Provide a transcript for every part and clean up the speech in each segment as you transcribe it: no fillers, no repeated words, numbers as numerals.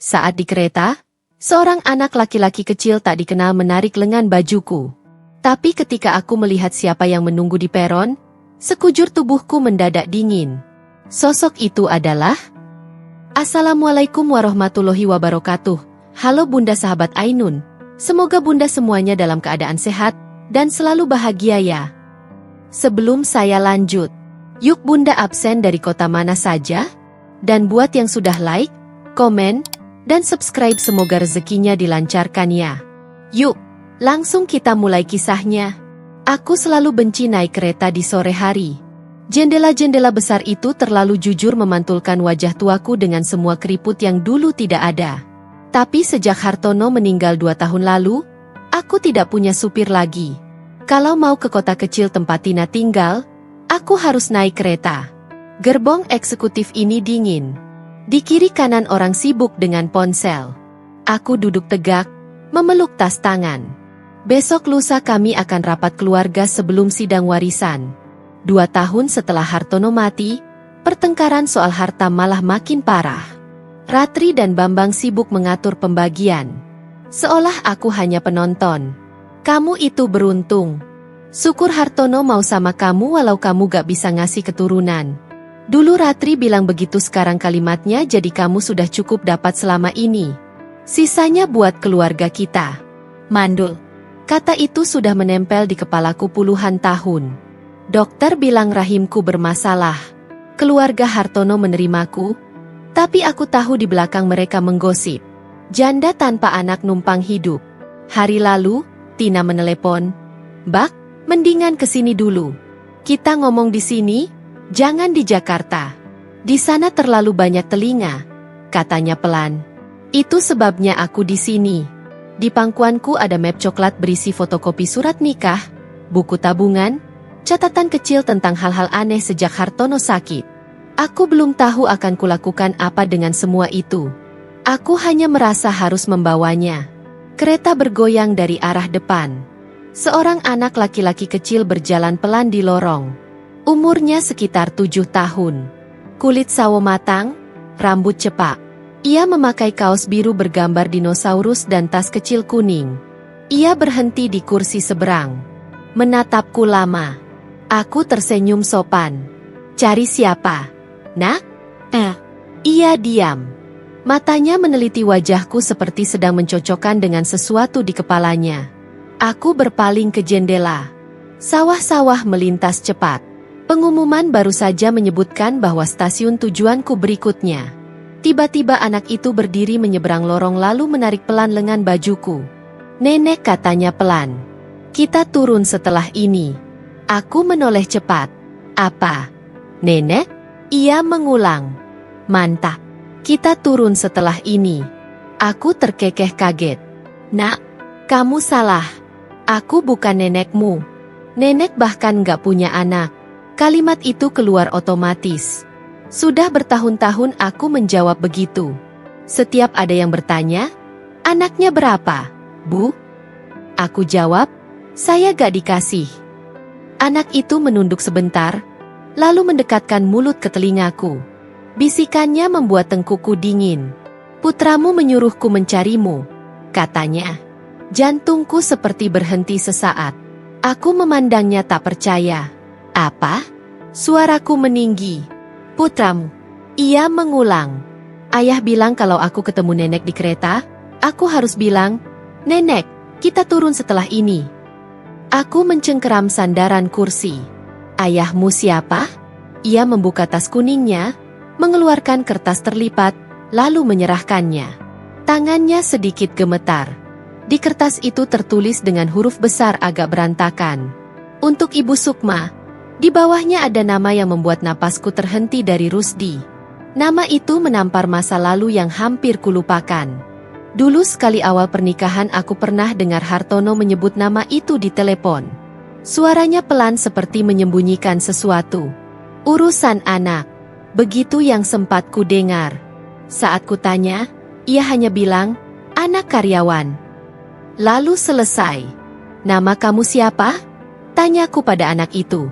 Saat di kereta, seorang anak laki-laki kecil tak dikenal menarik lengan bajuku. Tapi ketika aku melihat siapa yang menunggu di peron, sekujur tubuhku mendadak dingin. Sosok itu adalah... Assalamualaikum warahmatullahi wabarakatuh. Halo Bunda sahabat Ainun. Semoga Bunda semuanya dalam keadaan sehat dan selalu bahagia ya. Sebelum saya lanjut, yuk Bunda absen dari kota mana saja? Dan buat yang sudah like, komen, dan subscribe semoga rezekinya dilancarkan ya. Yuk, langsung kita mulai kisahnya. Aku selalu benci naik kereta di sore hari. Jendela-jendela besar itu terlalu jujur memantulkan wajah tuaku dengan semua keriput yang dulu tidak ada. Tapi sejak Hartono meninggal 2 tahun lalu, aku tidak punya supir lagi. Kalau mau ke kota kecil tempat Tina tinggal, aku harus naik kereta. Gerbong eksekutif ini dingin. Di kiri kanan orang sibuk dengan ponsel. Aku duduk tegak, memeluk tas tangan. Besok lusa kami akan rapat keluarga sebelum sidang warisan. 2 tahun setelah Hartono mati, pertengkaran soal harta malah makin parah. Ratri dan Bambang sibuk mengatur pembagian. Seolah aku hanya penonton. Kamu itu beruntung. Syukur Hartono mau sama kamu walau kamu gak bisa ngasih keturunan. Dulu Ratri bilang begitu, sekarang kalimatnya jadi kamu sudah cukup dapat selama ini. Sisanya buat keluarga kita. Mandul. Kata itu sudah menempel di kepalaku puluhan tahun. Dokter bilang rahimku bermasalah. Keluarga Hartono menerimaku, tapi aku tahu di belakang mereka menggosip. Janda tanpa anak numpang hidup. Hari lalu, Tina menelepon. Bak, mendingan kesini dulu. Kita ngomong di sini. Jangan di Jakarta. Di sana terlalu banyak telinga, katanya pelan. Itu sebabnya aku di sini. Di pangkuanku ada map coklat berisi fotokopi surat nikah, buku tabungan, catatan kecil tentang hal-hal aneh sejak Hartono sakit. Aku belum tahu akan kulakukan apa dengan semua itu. Aku hanya merasa harus membawanya. Kereta bergoyang dari arah depan. Seorang anak laki-laki kecil berjalan pelan di lorong. Umurnya sekitar 7 tahun. Kulit sawo matang, rambut cepak. Ia memakai kaos biru bergambar dinosaurus dan tas kecil kuning. Ia berhenti di kursi seberang. Menatapku lama. Aku tersenyum sopan. Cari siapa? Nak? Ia diam. Matanya meneliti wajahku seperti sedang mencocokkan dengan sesuatu di kepalanya. Aku berpaling ke jendela. Sawah-sawah melintas cepat. Pengumuman baru saja menyebutkan bahwa stasiun tujuanku berikutnya. Tiba-tiba anak itu berdiri menyeberang lorong lalu menarik pelan lengan bajuku. Nenek, katanya pelan. Kita turun setelah ini. Aku menoleh cepat. Apa? Nenek? Ia mengulang. Mantap. Kita turun setelah ini. Aku terkekeh kaget. Nak, kamu salah. Aku bukan nenekmu. Nenek bahkan gak punya anak. Kalimat itu keluar otomatis. Sudah bertahun-tahun aku menjawab begitu. Setiap ada yang bertanya, anaknya berapa, Bu? Aku jawab, saya gak dikasih. Anak itu menunduk sebentar, lalu mendekatkan mulut ke telingaku. Bisikannya membuat tengkuku dingin. Putramu menyuruhku mencarimu, katanya. Jantungku seperti berhenti sesaat. Aku memandangnya tak percaya. Apa? Suaraku meninggi. Putramu. Ia mengulang. Ayah bilang kalau aku ketemu nenek di kereta, aku harus bilang, Nenek, kita turun setelah ini. Aku mencengkeram sandaran kursi. Ayahmu siapa? Ia membuka tas kuningnya, mengeluarkan kertas terlipat, lalu menyerahkannya. Tangannya sedikit gemetar. Di kertas itu tertulis dengan huruf besar agak berantakan. Untuk Ibu Sukma. Di bawahnya ada nama yang membuat napasku terhenti dari Rusdi. Nama itu menampar masa lalu yang hampir kulupakan. Dulu sekali awal pernikahan aku pernah dengar Hartono menyebut nama itu di telepon. Suaranya pelan seperti menyembunyikan sesuatu. Urusan anak. Begitu yang sempat ku dengar. Saat ku tanya, ia hanya bilang, anak karyawan. Lalu selesai. Nama kamu siapa? Tanyaku pada anak itu.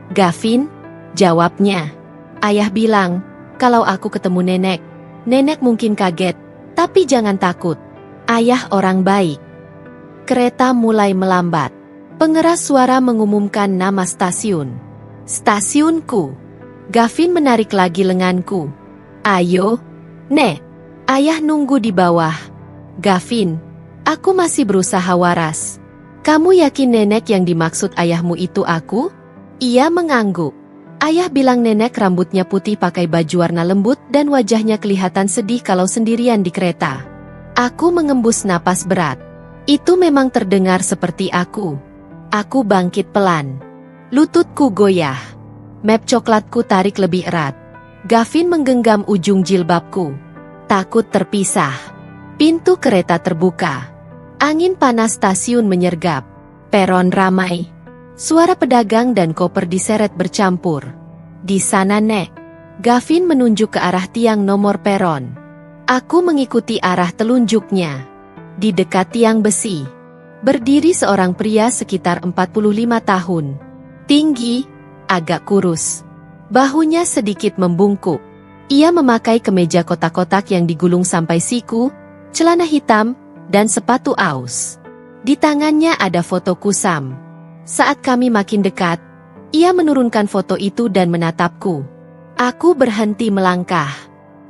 Gavin, jawabnya. Ayah bilang, kalau aku ketemu nenek mungkin kaget, Tapi jangan takut. Ayah orang baik. Kereta mulai melambat. Pengeras suara mengumumkan nama stasiun. Stasiunku. Gavin menarik lagi lenganku. Ayo, Nek. Ayah nunggu di bawah. Gavin, aku masih berusaha waras. Kamu yakin nenek yang dimaksud ayahmu itu aku? Ia mengangguk. Ayah bilang nenek rambutnya putih pakai baju warna lembut dan wajahnya kelihatan sedih kalau sendirian di kereta. Aku mengembus napas berat. Itu memang terdengar seperti aku. Aku bangkit pelan. Lututku goyah. Map coklatku tarik lebih erat. Gavin menggenggam ujung jilbabku. Takut terpisah. Pintu kereta terbuka. Angin panas stasiun menyergap. Peron ramai. Suara pedagang dan koper diseret bercampur. Di sana, Nek. Gavin menunjuk ke arah tiang nomor peron. Aku mengikuti arah telunjuknya. Di dekat tiang besi, berdiri seorang pria sekitar 45 tahun. Tinggi, agak kurus. Bahunya sedikit membungkuk. Ia memakai kemeja kotak-kotak yang digulung sampai siku, celana hitam, dan sepatu aus. Di tangannya ada foto kusam. Saat kami makin dekat, ia menurunkan foto itu dan menatapku. Aku berhenti melangkah.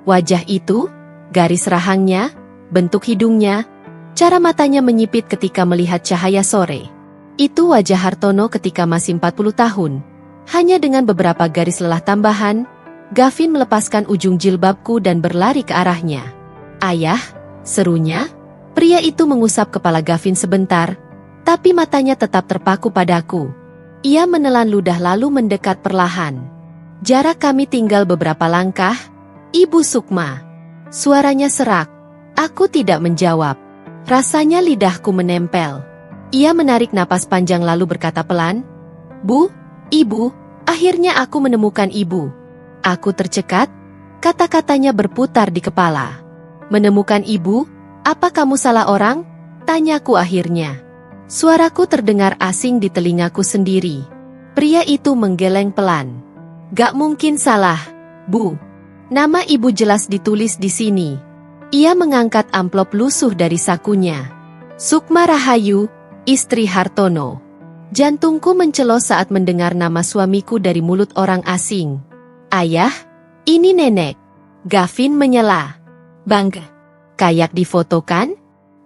Wajah itu, garis rahangnya, bentuk hidungnya, cara matanya menyipit ketika melihat cahaya sore. Itu wajah Hartono ketika masih 40 tahun. Hanya dengan beberapa garis lelah tambahan, Gavin melepaskan ujung jilbabku dan berlari ke arahnya. Ayah, serunya. Pria itu mengusap kepala Gavin sebentar, tapi matanya tetap terpaku padaku. Ia menelan ludah lalu mendekat perlahan. Jarak kami tinggal beberapa langkah. Ibu Sukma. Suaranya serak. Aku tidak menjawab. Rasanya lidahku menempel. Ia menarik napas panjang lalu berkata pelan, "Bu, Ibu, akhirnya aku menemukan Ibu." Aku tercekat, kata-katanya berputar di kepala. "Menemukan Ibu? Apa kamu salah orang?" Tanyaku akhirnya. Suaraku terdengar asing di telingaku sendiri. Pria itu menggeleng pelan. "Gak mungkin salah, Bu. Nama Ibu jelas ditulis di sini." Ia mengangkat amplop lusuh dari sakunya. "Sukma Rahayu, istri Hartono." Jantungku mencelos saat mendengar nama suamiku dari mulut orang asing. "Ayah, ini nenek." Gavin menyela. "Bangga. Kayak di foto kan?"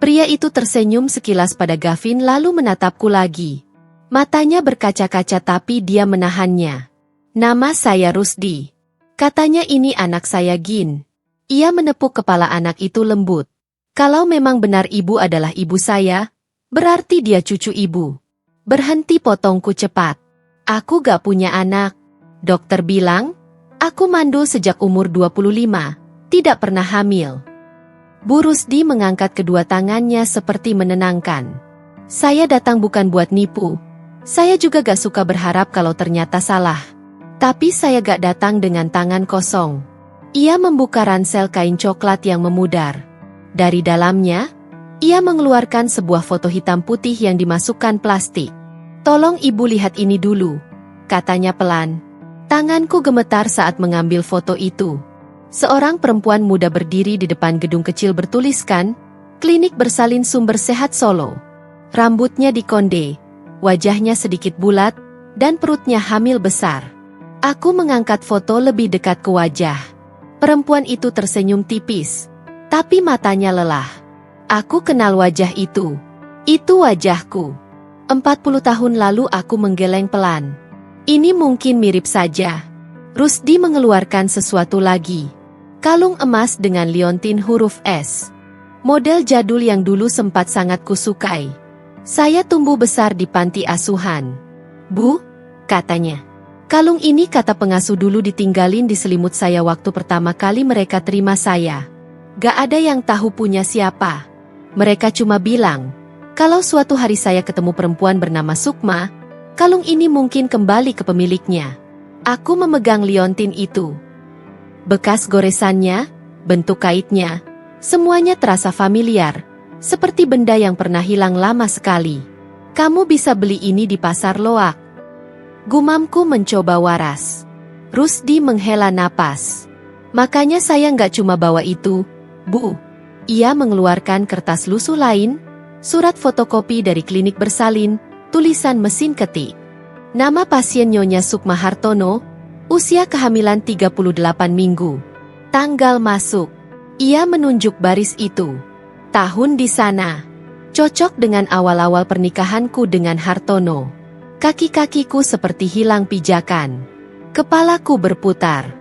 Pria itu tersenyum sekilas pada Gavin lalu menatapku lagi. Matanya berkaca-kaca tapi dia menahannya. "Nama saya Rusdi. Katanya ini anak saya Gin." Ia menepuk kepala anak itu lembut. "Kalau memang benar ibu adalah ibu saya, berarti dia cucu ibu." Berhenti, potongku cepat. "Aku gak punya anak. Dokter bilang, aku mandul sejak umur 25, tidak pernah hamil." Bu Rusdi mengangkat kedua tangannya seperti menenangkan. "Saya datang bukan buat nipu. Saya juga gak suka berharap kalau ternyata salah. Tapi saya gak datang dengan tangan kosong." Ia membuka ransel kain coklat yang memudar. Dari dalamnya, ia mengeluarkan sebuah foto hitam putih yang dimasukkan plastik. "Tolong ibu lihat ini dulu," katanya pelan. Tanganku gemetar saat mengambil foto itu. Seorang perempuan muda berdiri di depan gedung kecil bertuliskan, "Klinik Bersalin Sumber Sehat Solo." Rambutnya dikonde, wajahnya sedikit bulat, dan perutnya hamil besar. Aku mengangkat foto lebih dekat ke wajah. Perempuan itu tersenyum tipis, tapi matanya lelah. Aku kenal wajah itu. Itu wajahku. 40 tahun lalu. Aku menggeleng pelan. "Ini mungkin mirip saja." Rusdi mengeluarkan sesuatu lagi. Kalung emas dengan liontin huruf S. Model jadul yang dulu sempat sangat kusukai. "Saya tumbuh besar di panti asuhan, Bu," katanya. "Kalung ini kata pengasuh dulu ditinggalin di selimut saya waktu pertama kali mereka terima saya. Gak ada yang tahu punya siapa. Mereka cuma bilang, kalau suatu hari saya ketemu perempuan bernama Sukma, kalung ini mungkin kembali ke pemiliknya." Aku memegang liontin itu. Bekas goresannya, bentuk kaitnya, semuanya terasa familiar, seperti benda yang pernah hilang lama sekali. "Kamu bisa beli ini di pasar loak." Gumamku mencoba waras. Rusdi menghela napas. "Makanya saya nggak cuma bawa itu, Bu. Ia mengeluarkan kertas lusuh lain, surat fotokopi dari klinik bersalin, tulisan mesin ketik. Nama pasien Nyonya Sukma Hartono, usia kehamilan 38 minggu. Tanggal masuk. Ia menunjuk baris itu. Tahun di sana. Cocok dengan awal-awal pernikahanku dengan Hartono. Kaki-kakiku seperti hilang pijakan. Kepalaku berputar.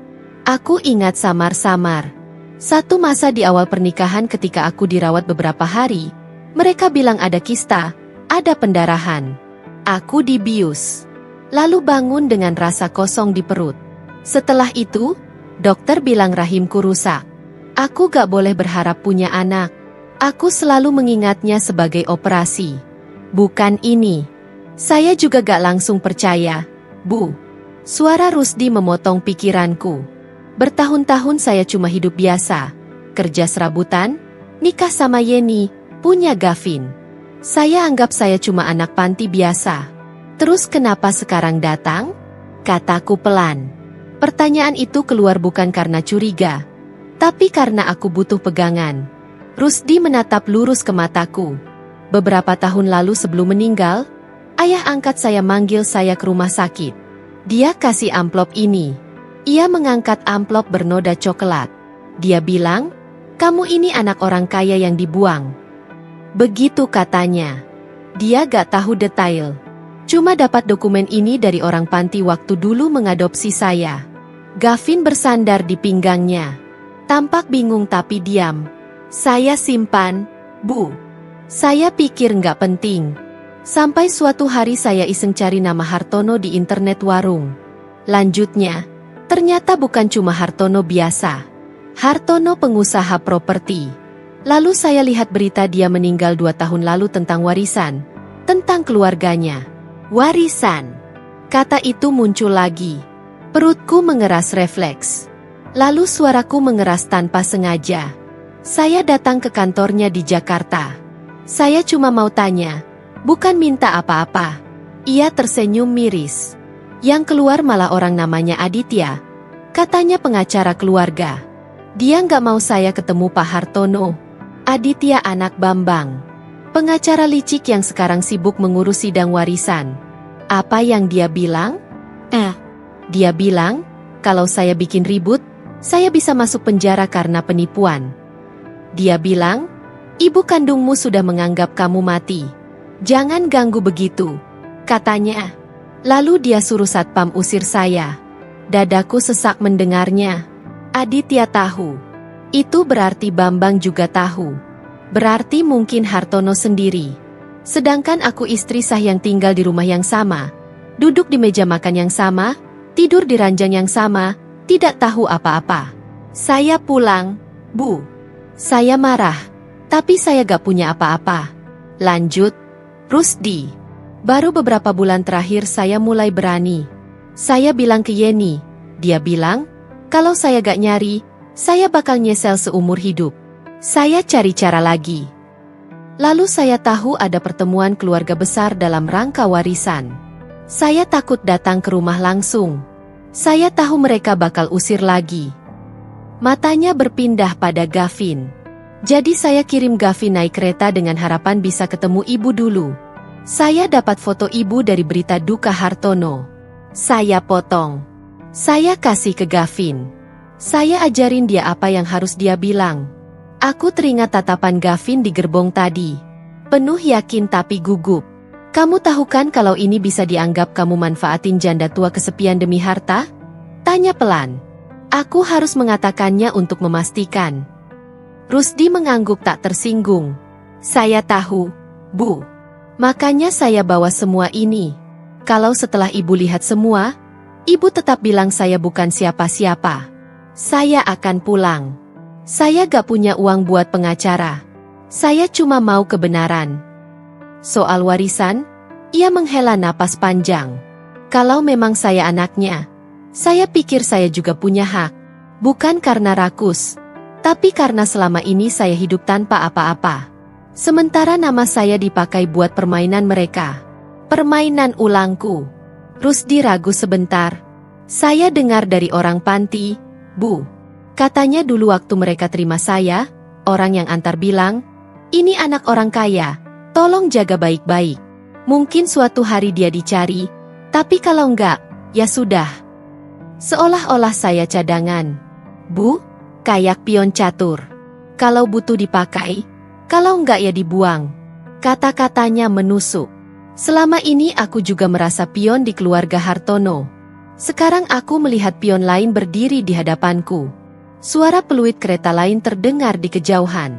Aku ingat samar-samar. Satu masa di awal pernikahan ketika aku dirawat beberapa hari, mereka bilang ada kista, ada pendarahan. Aku dibius. Lalu bangun dengan rasa kosong di perut. Setelah itu, dokter bilang rahimku rusak. Aku gak boleh berharap punya anak. Aku selalu mengingatnya sebagai operasi. Bukan ini. Saya juga gak langsung percaya, Bu. Suara Rusdi memotong pikiranku. Bertahun-tahun saya cuma hidup biasa. Kerja serabutan, nikah sama Yeni, punya Gavin. Saya anggap saya cuma anak panti biasa. Terus kenapa sekarang datang? Kataku pelan. Pertanyaan itu keluar bukan karena curiga, tapi karena aku butuh pegangan. Rusdi menatap lurus ke mataku. Beberapa tahun lalu sebelum meninggal, ayah angkat saya manggil saya ke rumah sakit. Dia kasih amplop ini. Ia mengangkat amplop bernoda coklat. Dia bilang, "Kamu ini anak orang kaya yang dibuang." Begitu katanya. Dia gak tahu detail. Cuma dapat dokumen ini dari orang panti waktu dulu mengadopsi saya. Gavin bersandar di pinggangnya. Tampak bingung tapi diam. Saya simpan, Bu. Saya pikir nggak penting. Sampai suatu hari saya iseng cari nama Hartono di internet warung. Lanjutnya, ternyata bukan cuma Hartono biasa. Hartono pengusaha properti. Lalu saya lihat berita dia meninggal 2 tahun lalu tentang warisan. Tentang keluarganya. Warisan. Kata itu muncul lagi. Perutku mengeras refleks. Lalu suaraku mengeras tanpa sengaja. Saya datang ke kantornya di Jakarta. Saya cuma mau tanya, bukan minta apa-apa. Ia tersenyum miris. Yang keluar malah orang namanya Aditya. Katanya pengacara keluarga. Dia nggak mau saya ketemu Pak Hartono. Aditya anak Bambang. Pengacara licik yang sekarang sibuk mengurus sidang warisan. Apa yang dia bilang? Dia bilang, kalau saya bikin ribut, saya bisa masuk penjara karena penipuan. Dia bilang, ibu kandungmu sudah menganggap kamu mati. Jangan ganggu begitu, katanya. Lalu dia suruh satpam usir saya. Dadaku sesak mendengarnya. Aditya tahu. Itu berarti Bambang juga tahu. Berarti mungkin Hartono sendiri. Sedangkan aku istri sah yang tinggal di rumah yang sama, duduk di meja makan yang sama, tidur di ranjang yang sama, tidak tahu apa-apa. Saya pulang, Bu. Saya marah, tapi saya gak punya apa-apa. Lanjut, Rusdi. Baru beberapa bulan terakhir saya mulai berani. Saya bilang ke Yeni, dia bilang, kalau saya gak nyari, saya bakal nyesel seumur hidup. Saya cari cara lagi. Lalu saya tahu ada pertemuan keluarga besar dalam rangka warisan. Saya takut datang ke rumah langsung. Saya tahu mereka bakal usir lagi. Matanya berpindah pada Gavin. Jadi saya kirim Gavin naik kereta dengan harapan bisa ketemu ibu dulu. Saya dapat foto ibu dari berita duka Hartono. Saya potong. Saya kasih ke Gavin. Saya ajarin dia apa yang harus dia bilang. Aku teringat tatapan Gavin di gerbong tadi. Penuh yakin tapi gugup. Kamu tahu kan kalau ini bisa dianggap kamu manfaatin janda tua kesepian demi harta? Tanya pelan. Aku harus mengatakannya untuk memastikan. Rusdi mengangguk tak tersinggung. Saya tahu, Bu. Makanya saya bawa semua ini. Kalau setelah ibu lihat semua, ibu tetap bilang saya bukan siapa-siapa. Saya akan pulang. Saya gak punya uang buat pengacara. Saya cuma mau kebenaran. Soal warisan, ia menghela napas panjang. Kalau memang saya anaknya, saya pikir saya juga punya hak. Bukan karena rakus, tapi karena selama ini saya hidup tanpa apa-apa. Sementara nama saya dipakai buat permainan mereka. Permainan ulangku. Rusdi ragu sebentar. Saya dengar dari orang panti, Bu. Katanya dulu waktu mereka terima saya, Orang yang antar bilang, "Ini anak orang kaya, tolong jaga baik-baik. Mungkin suatu hari dia dicari, tapi kalau enggak, ya sudah." Seolah-olah saya cadangan. "Bu, kayak pion catur. Kalau butuh dipakai, kalau enggak ya dibuang." Kata-katanya menusuk. Selama ini aku juga merasa pion di keluarga Hartono. Sekarang aku melihat pion lain berdiri di hadapanku. Suara peluit kereta lain terdengar di kejauhan.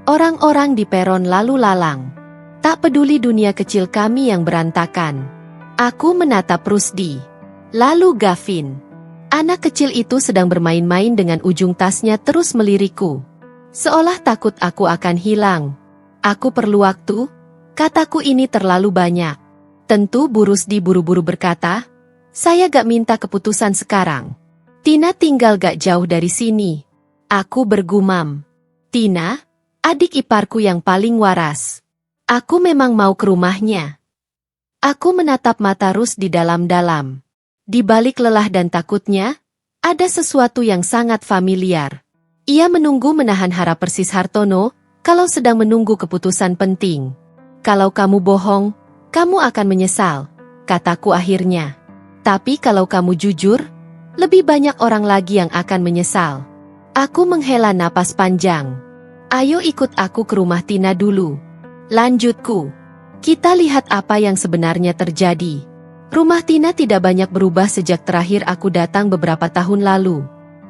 Orang-orang di peron lalu lalang. Tak peduli dunia kecil kami yang berantakan. Aku menatap Rusdi. Lalu Gavin. Anak kecil itu sedang bermain-main dengan ujung tasnya terus melirikku. Seolah takut aku akan hilang. "Aku perlu waktu, kataku ini terlalu banyak." Tentu Bu Rusdi buru-buru berkata, "Saya gak minta keputusan sekarang. Tina tinggal gak jauh dari sini." Aku bergumam. "Tina, adik iparku yang paling waras. Aku memang mau ke rumahnya." Aku menatap mata Rusdi dalam-dalam. Di balik lelah dan takutnya, ada sesuatu yang sangat familiar. Ia menunggu menahan harap persis Hartono, kalau sedang menunggu keputusan penting. "Kalau kamu bohong, kamu akan menyesal," kataku akhirnya. "Tapi kalau kamu jujur, lebih banyak orang lagi yang akan menyesal." Aku menghela napas panjang. "Ayo ikut aku ke rumah Tina dulu," lanjutku. "Kita lihat apa yang sebenarnya terjadi." Rumah Tina tidak banyak berubah sejak terakhir aku datang beberapa tahun lalu.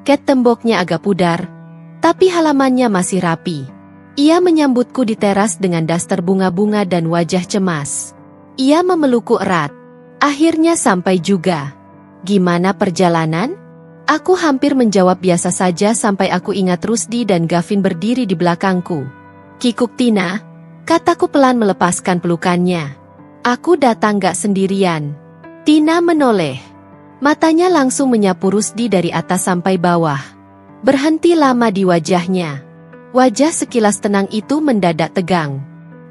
Cat temboknya agak pudar, tapi halamannya masih rapi. Ia menyambutku di teras dengan daster bunga-bunga dan wajah cemas. Ia memelukku erat. "Akhirnya sampai juga. Gimana perjalanan?" Aku hampir menjawab biasa saja sampai aku ingat Rusdi dan Gavin berdiri di belakangku. "Kikuk Tina," kataku pelan melepaskan pelukannya. "Aku datang gak sendirian." Tina menoleh. Matanya langsung menyapu Rusdi dari atas sampai bawah. Berhenti lama di wajahnya. Wajah sekilas tenang itu mendadak tegang.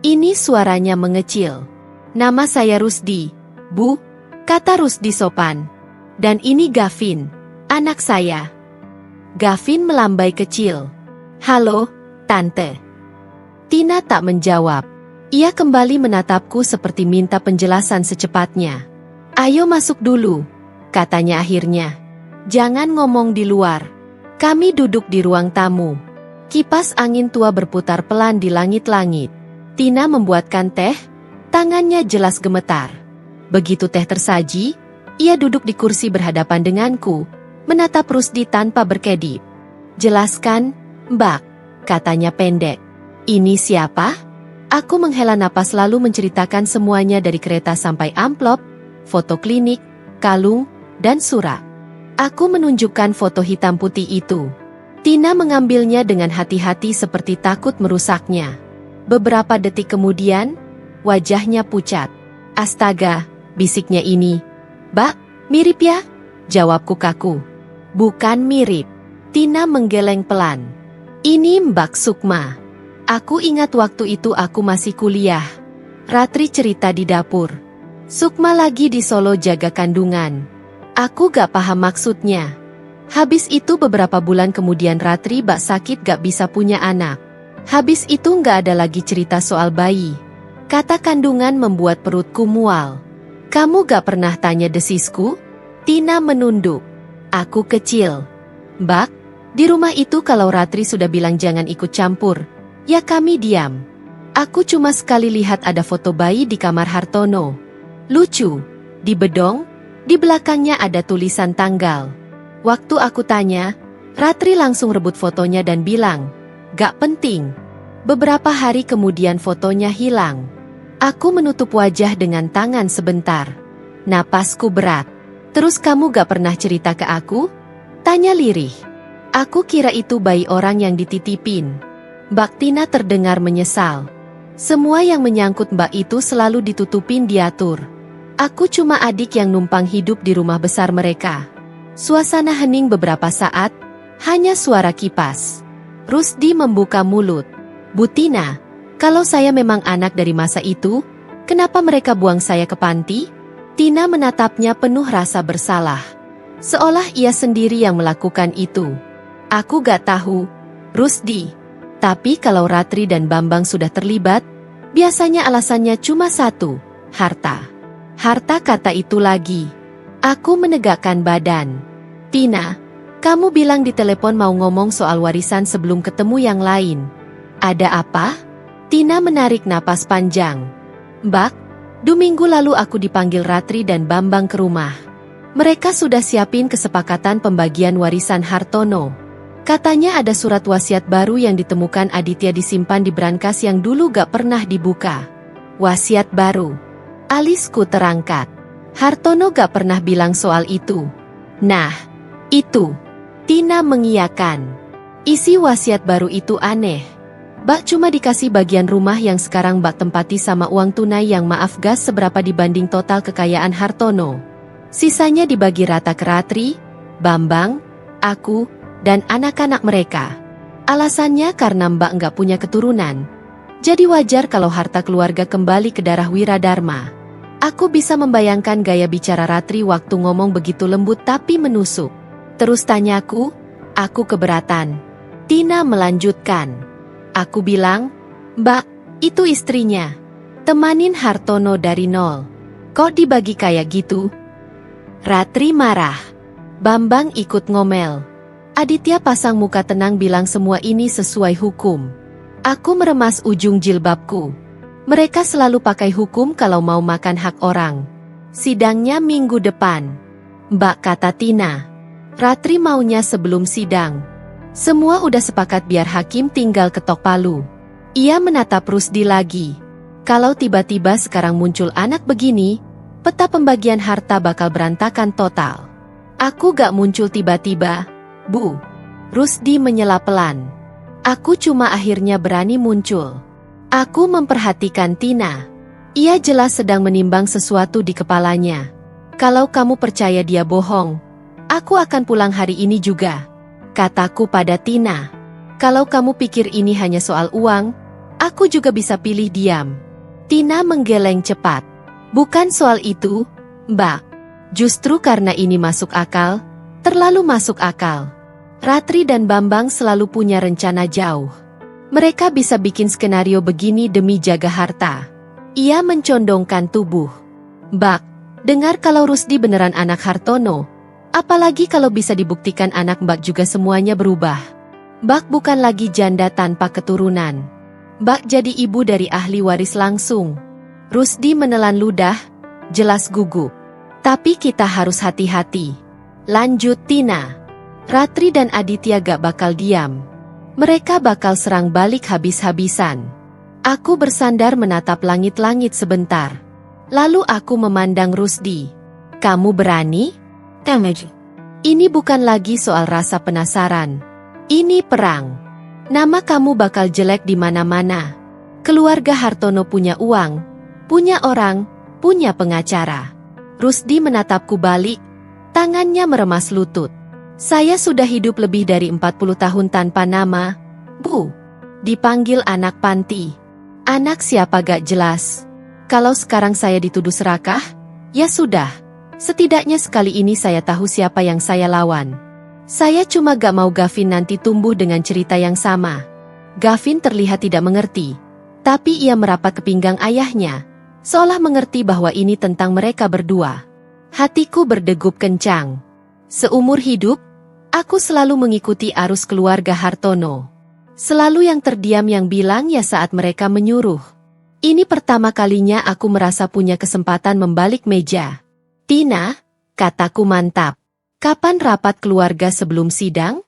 Ini suaranya mengecil. "Nama saya Rusdi, Bu," kata Rusdi sopan. "Dan ini Gavin, anak saya." Gavin melambai kecil. "Halo, Tante." Tina tak menjawab. Ia kembali menatapku seperti minta penjelasan secepatnya. "Ayo masuk dulu," katanya akhirnya. "Jangan ngomong di luar." Kami duduk di ruang tamu. Kipas angin tua berputar pelan di langit-langit. Tina membuatkan teh, tangannya jelas gemetar. Begitu teh tersaji, ia duduk di kursi berhadapan denganku, menatap Rusdi tanpa berkedip. "Jelaskan, Mbak," katanya pendek. "Ini siapa?" Aku menghela napas lalu menceritakan semuanya dari kereta sampai amplop, foto klinik, kalung, dan surat. Aku menunjukkan foto hitam putih itu. Tina mengambilnya dengan hati-hati seperti takut merusaknya. Beberapa detik kemudian, wajahnya pucat. "Astaga," bisiknya ini. "Mbak, mirip ya?" jawabku kaku. "Bukan mirip." Tina menggeleng pelan. "Ini Mbak Sukma. Aku ingat waktu itu aku masih kuliah." Ratri cerita di dapur. "Sukma lagi di Solo jaga kandungan." Aku gak paham maksudnya. Habis itu beberapa bulan kemudian Ratri bak sakit gak bisa punya anak. Habis itu gak ada lagi cerita soal bayi. Kata kandungan membuat perutku mual. "Kamu gak pernah tanya desisku?" Tina menunduk. "Aku kecil. Mbak, di rumah itu kalau Ratri sudah bilang jangan ikut campur, ya kami diam. Aku cuma sekali lihat ada foto bayi di kamar Hartono. Lucu, di bedong, di belakangnya ada tulisan tanggal. Waktu aku tanya, Ratri langsung rebut fotonya dan bilang, 'Gak penting.' Beberapa hari kemudian fotonya hilang." Aku menutup wajah dengan tangan sebentar. Napasku berat. "Terus kamu gak pernah cerita ke aku?" tanya lirih. Aku kira itu bayi orang yang dititipin. Mbak Tina terdengar menyesal. "Semua yang menyangkut Mbak itu selalu ditutupin diatur. Aku cuma adik yang numpang hidup di rumah besar mereka." Suasana hening beberapa saat, hanya suara kipas. Rusdi membuka mulut. "Bu Tina, kalau saya memang anak dari masa itu, kenapa mereka buang saya ke panti?" Tina menatapnya penuh rasa bersalah. Seolah ia sendiri yang melakukan itu. "Aku gak tahu, Rusdi. Tapi kalau Ratri dan Bambang sudah terlibat, biasanya alasannya cuma satu, harta. Harta kata itu lagi. Aku menegakkan badan. Tina, kamu bilang di telepon mau ngomong soal warisan sebelum ketemu yang lain. Ada apa? Tina menarik napas panjang. Mbak, 2 minggu lalu aku dipanggil Ratri dan Bambang ke rumah. Mereka sudah siapin kesepakatan pembagian warisan Hartono. Katanya ada surat wasiat baru yang ditemukan Aditya disimpan di brankas yang dulu gak pernah dibuka. Wasiat baru. Alisku terangkat. Hartono gak pernah bilang soal itu. Nah, itu. Tina mengiyakan. Isi wasiat baru itu aneh. Mbak cuma dikasih bagian rumah yang sekarang Mbak tempati sama uang tunai yang maaf gas seberapa dibanding total kekayaan Hartono. Sisanya dibagi rata ke Ratri, Bambang, aku, dan anak-anak mereka. Alasannya karena Mbak nggak punya keturunan. Jadi wajar kalau harta keluarga kembali ke darah Wiradharma. Aku bisa membayangkan gaya bicara Ratri waktu ngomong begitu lembut tapi menusuk. Terus tanyaku, aku keberatan. Tina melanjutkan. Aku bilang, Mbak, itu istrinya. Temanin Hartono dari nol. Kok dibagi kayak gitu? Ratri marah. Bambang ikut ngomel. Aditya pasang muka tenang bilang semua ini sesuai hukum. Aku meremas ujung jilbabku. Mereka selalu pakai hukum kalau mau makan hak orang. Sidangnya minggu depan. Mbak, kata Tina. Ratri maunya sebelum sidang. Semua udah sepakat biar hakim tinggal ketok palu. Ia menatap Rusdi lagi. Kalau tiba-tiba sekarang muncul anak begini, peta pembagian harta bakal berantakan total. Aku gak muncul tiba-tiba, Bu. Rusdi menyela pelan. Aku cuma akhirnya berani muncul. Aku memperhatikan Tina. Ia jelas sedang menimbang sesuatu di kepalanya. Kalau kamu percaya dia bohong, aku akan pulang hari ini juga. Kataku pada Tina. Kalau kamu pikir ini hanya soal uang, aku juga bisa pilih diam. Tina menggeleng cepat. Bukan soal itu, Mbak. Justru karena ini masuk akal, terlalu masuk akal. Ratri dan Bambang selalu punya rencana jauh. Mereka bisa bikin skenario begini demi jaga harta. Ia mencondongkan tubuh. Mbak, dengar kalau Rusdi beneran anak Hartono. Apalagi kalau bisa dibuktikan anak Mbak juga semuanya berubah. Mbak bukan lagi janda tanpa keturunan. Mbak jadi ibu dari ahli waris langsung. Rusdi menelan ludah, jelas gugup. Tapi kita harus hati-hati. Lanjut Tina. Ratri dan Aditya gak bakal diam. Mereka bakal serang balik habis-habisan. Aku bersandar menatap langit-langit sebentar. Lalu aku memandang Rusdi. Kamu berani? Ini bukan lagi soal rasa penasaran. Ini perang. Nama kamu bakal jelek di mana-mana. Keluarga Hartono punya uang, punya orang, punya pengacara. Rusdi menatapku balik, tangannya meremas lutut. Saya sudah hidup lebih dari 40 tahun tanpa nama, Bu. Dipanggil anak panti. Anak siapa gak jelas. Kalau sekarang saya dituduh serakah, ya sudah. Setidaknya sekali ini saya tahu siapa yang saya lawan. Saya cuma gak mau Gavin nanti tumbuh dengan cerita yang sama. Gavin terlihat tidak mengerti. Tapi ia merapat ke pinggang ayahnya, seolah mengerti bahwa ini tentang mereka berdua. Hatiku berdegup kencang. Seumur hidup, aku selalu mengikuti arus keluarga Hartono. Selalu yang terdiam yang bilang ya saat mereka menyuruh. Ini pertama kalinya aku merasa punya kesempatan membalik meja. Tina, kataku mantap. Kapan rapat keluarga sebelum sidang?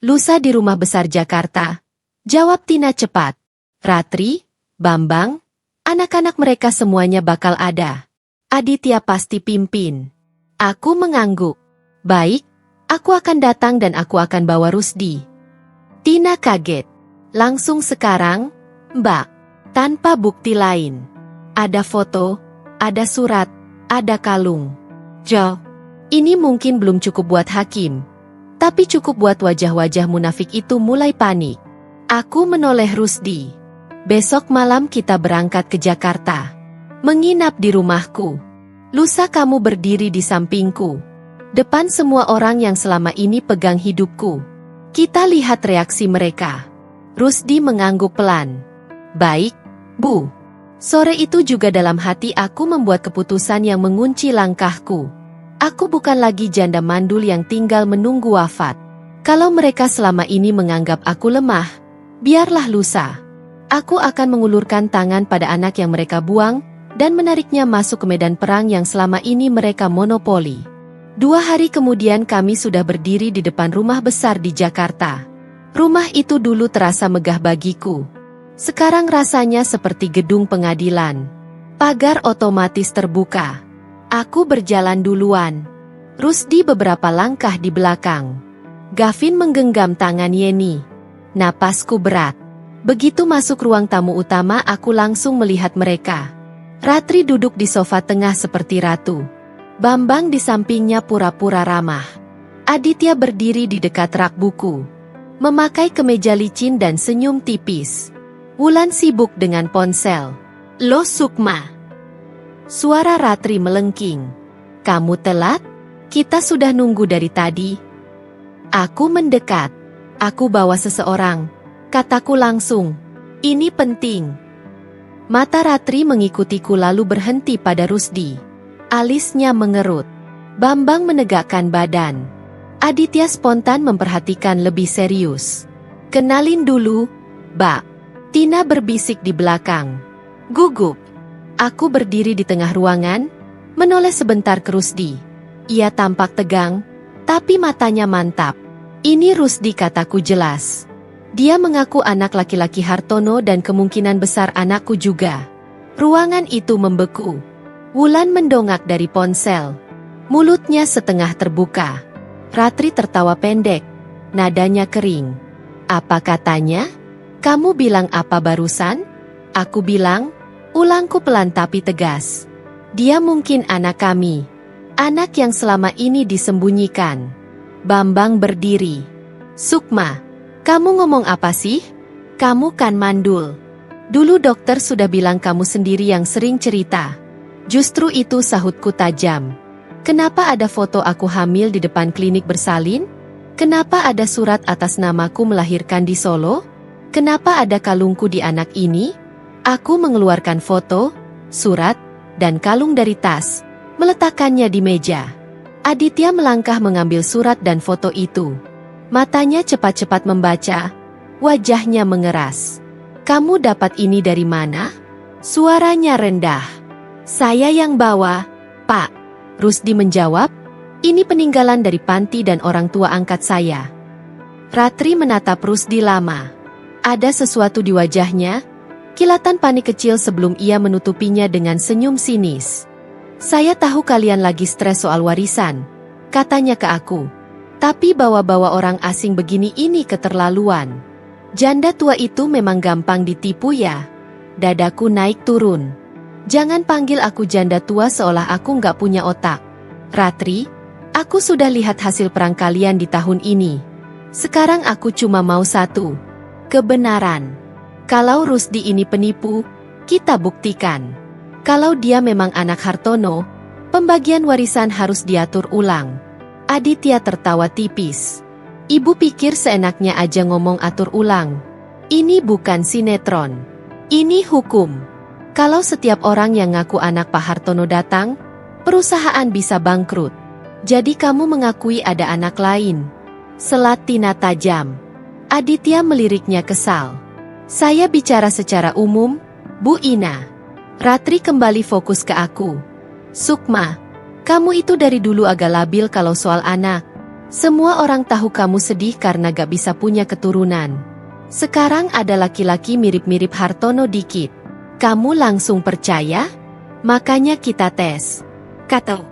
Lusa di Rumah Besar Jakarta. Jawab Tina cepat. Ratri, Bambang, anak-anak mereka semuanya bakal ada. Aditya pasti pimpin. Aku mengangguk. Baik. Aku akan datang dan aku akan bawa Rusdi. Tina kaget. Langsung sekarang, Mbak. Tanpa bukti lain. Ada foto, ada surat, ada kalung. Jo, ini mungkin belum cukup buat hakim. Tapi cukup buat wajah-wajah munafik itu mulai panik. Aku menoleh Rusdi. Besok malam kita berangkat ke Jakarta. Menginap di rumahku. Lusa kamu berdiri di sampingku. Depan semua orang yang selama ini pegang hidupku. Kita lihat reaksi mereka. Rusdi mengangguk pelan. Baik, Bu. Sore itu juga dalam hati aku membuat keputusan yang mengunci langkahku. Aku bukan lagi janda mandul yang tinggal menunggu wafat. Kalau mereka selama ini menganggap aku lemah, biarlah lusa. Aku akan mengulurkan tangan pada anak yang mereka buang dan menariknya masuk ke medan perang yang selama ini mereka monopoli. 2 hari kemudian kami sudah berdiri di depan rumah besar di Jakarta. Rumah itu dulu terasa megah bagiku. Sekarang rasanya seperti gedung pengadilan. Pagar otomatis terbuka. Aku berjalan duluan. Rusdi beberapa langkah di belakang. Gavin menggenggam tangan Yeni. Napasku berat. Begitu masuk ruang tamu utama aku langsung melihat mereka. Ratri duduk di sofa tengah seperti ratu. Bambang di sampingnya pura-pura ramah. Aditya berdiri di dekat rak buku. Memakai kemeja licin dan senyum tipis. Wulan sibuk dengan ponsel. Loh Sukma. Suara Ratri melengking. Kamu telat? Kita sudah nunggu dari tadi. Aku mendekat. Aku bawa seseorang. Kataku langsung. Ini penting. Mata Ratri mengikutiku lalu berhenti pada Rusdi. Alisnya mengerut. Bambang menegakkan badan. Aditya spontan memperhatikan lebih serius. Kenalin dulu, Mbak. Tina berbisik di belakang. Gugup. Aku berdiri di tengah ruangan, menoleh sebentar ke Rusdi. Ia tampak tegang, tapi matanya mantap. Ini Rusdi, kataku jelas. Dia mengaku anak laki-laki Hartono dan kemungkinan besar anakku juga. Ruangan itu membeku. Wulan mendongak dari ponsel. Mulutnya setengah terbuka. Ratri tertawa pendek. Nadanya kering. Apa katanya? Kamu bilang apa barusan? Aku bilang, ulangku pelan tapi tegas. Dia mungkin anak kami. Anak yang selama ini disembunyikan. Bambang berdiri. Sukma, kamu ngomong apa sih? Kamu kan mandul. Dulu dokter sudah bilang kamu sendiri yang sering cerita. Justru itu, sahutku tajam. Kenapa ada foto aku hamil di depan klinik bersalin? Kenapa ada surat atas namaku melahirkan di Solo? Kenapa ada kalungku di anak ini? Aku mengeluarkan foto, surat, dan kalung dari tas, meletakkannya di meja. Aditya melangkah mengambil surat dan foto itu. Matanya cepat-cepat membaca, wajahnya mengeras. Kamu dapat ini dari mana? Suaranya rendah. Saya yang bawa, Pak. Rusdi menjawab, ini peninggalan dari panti dan orang tua angkat saya. Ratri menatap Rusdi lama. Ada sesuatu di wajahnya, kilatan panik kecil sebelum ia menutupinya dengan senyum sinis. Saya tahu kalian lagi stres soal warisan, katanya ke aku. Tapi bawa-bawa orang asing begini ini keterlaluan. Janda tua itu memang gampang ditipu ya. Dadaku naik turun. Jangan panggil aku janda tua seolah aku nggak punya otak. Ratri, aku sudah lihat hasil perang kalian di tahun ini. Sekarang aku cuma mau satu. Kebenaran. Kalau Rusdi ini penipu, kita buktikan. Kalau dia memang anak Hartono, pembagian warisan harus diatur ulang. Aditya tertawa tipis. Ibu pikir seenaknya aja ngomong atur ulang. Ini bukan sinetron. Ini hukum. Kalau setiap orang yang ngaku anak Pak Hartono datang, perusahaan bisa bangkrut. Jadi kamu mengakui ada anak lain. Selat Tina tajam. Aditya meliriknya kesal. Saya bicara secara umum, Bu Ina. Ratri kembali fokus ke aku. Sukma, kamu itu dari dulu agak labil kalau soal anak. Semua orang tahu kamu sedih karena gak bisa punya keturunan. Sekarang ada laki-laki mirip-mirip Hartono dikit. Kamu langsung percaya? Makanya kita tes. Kata,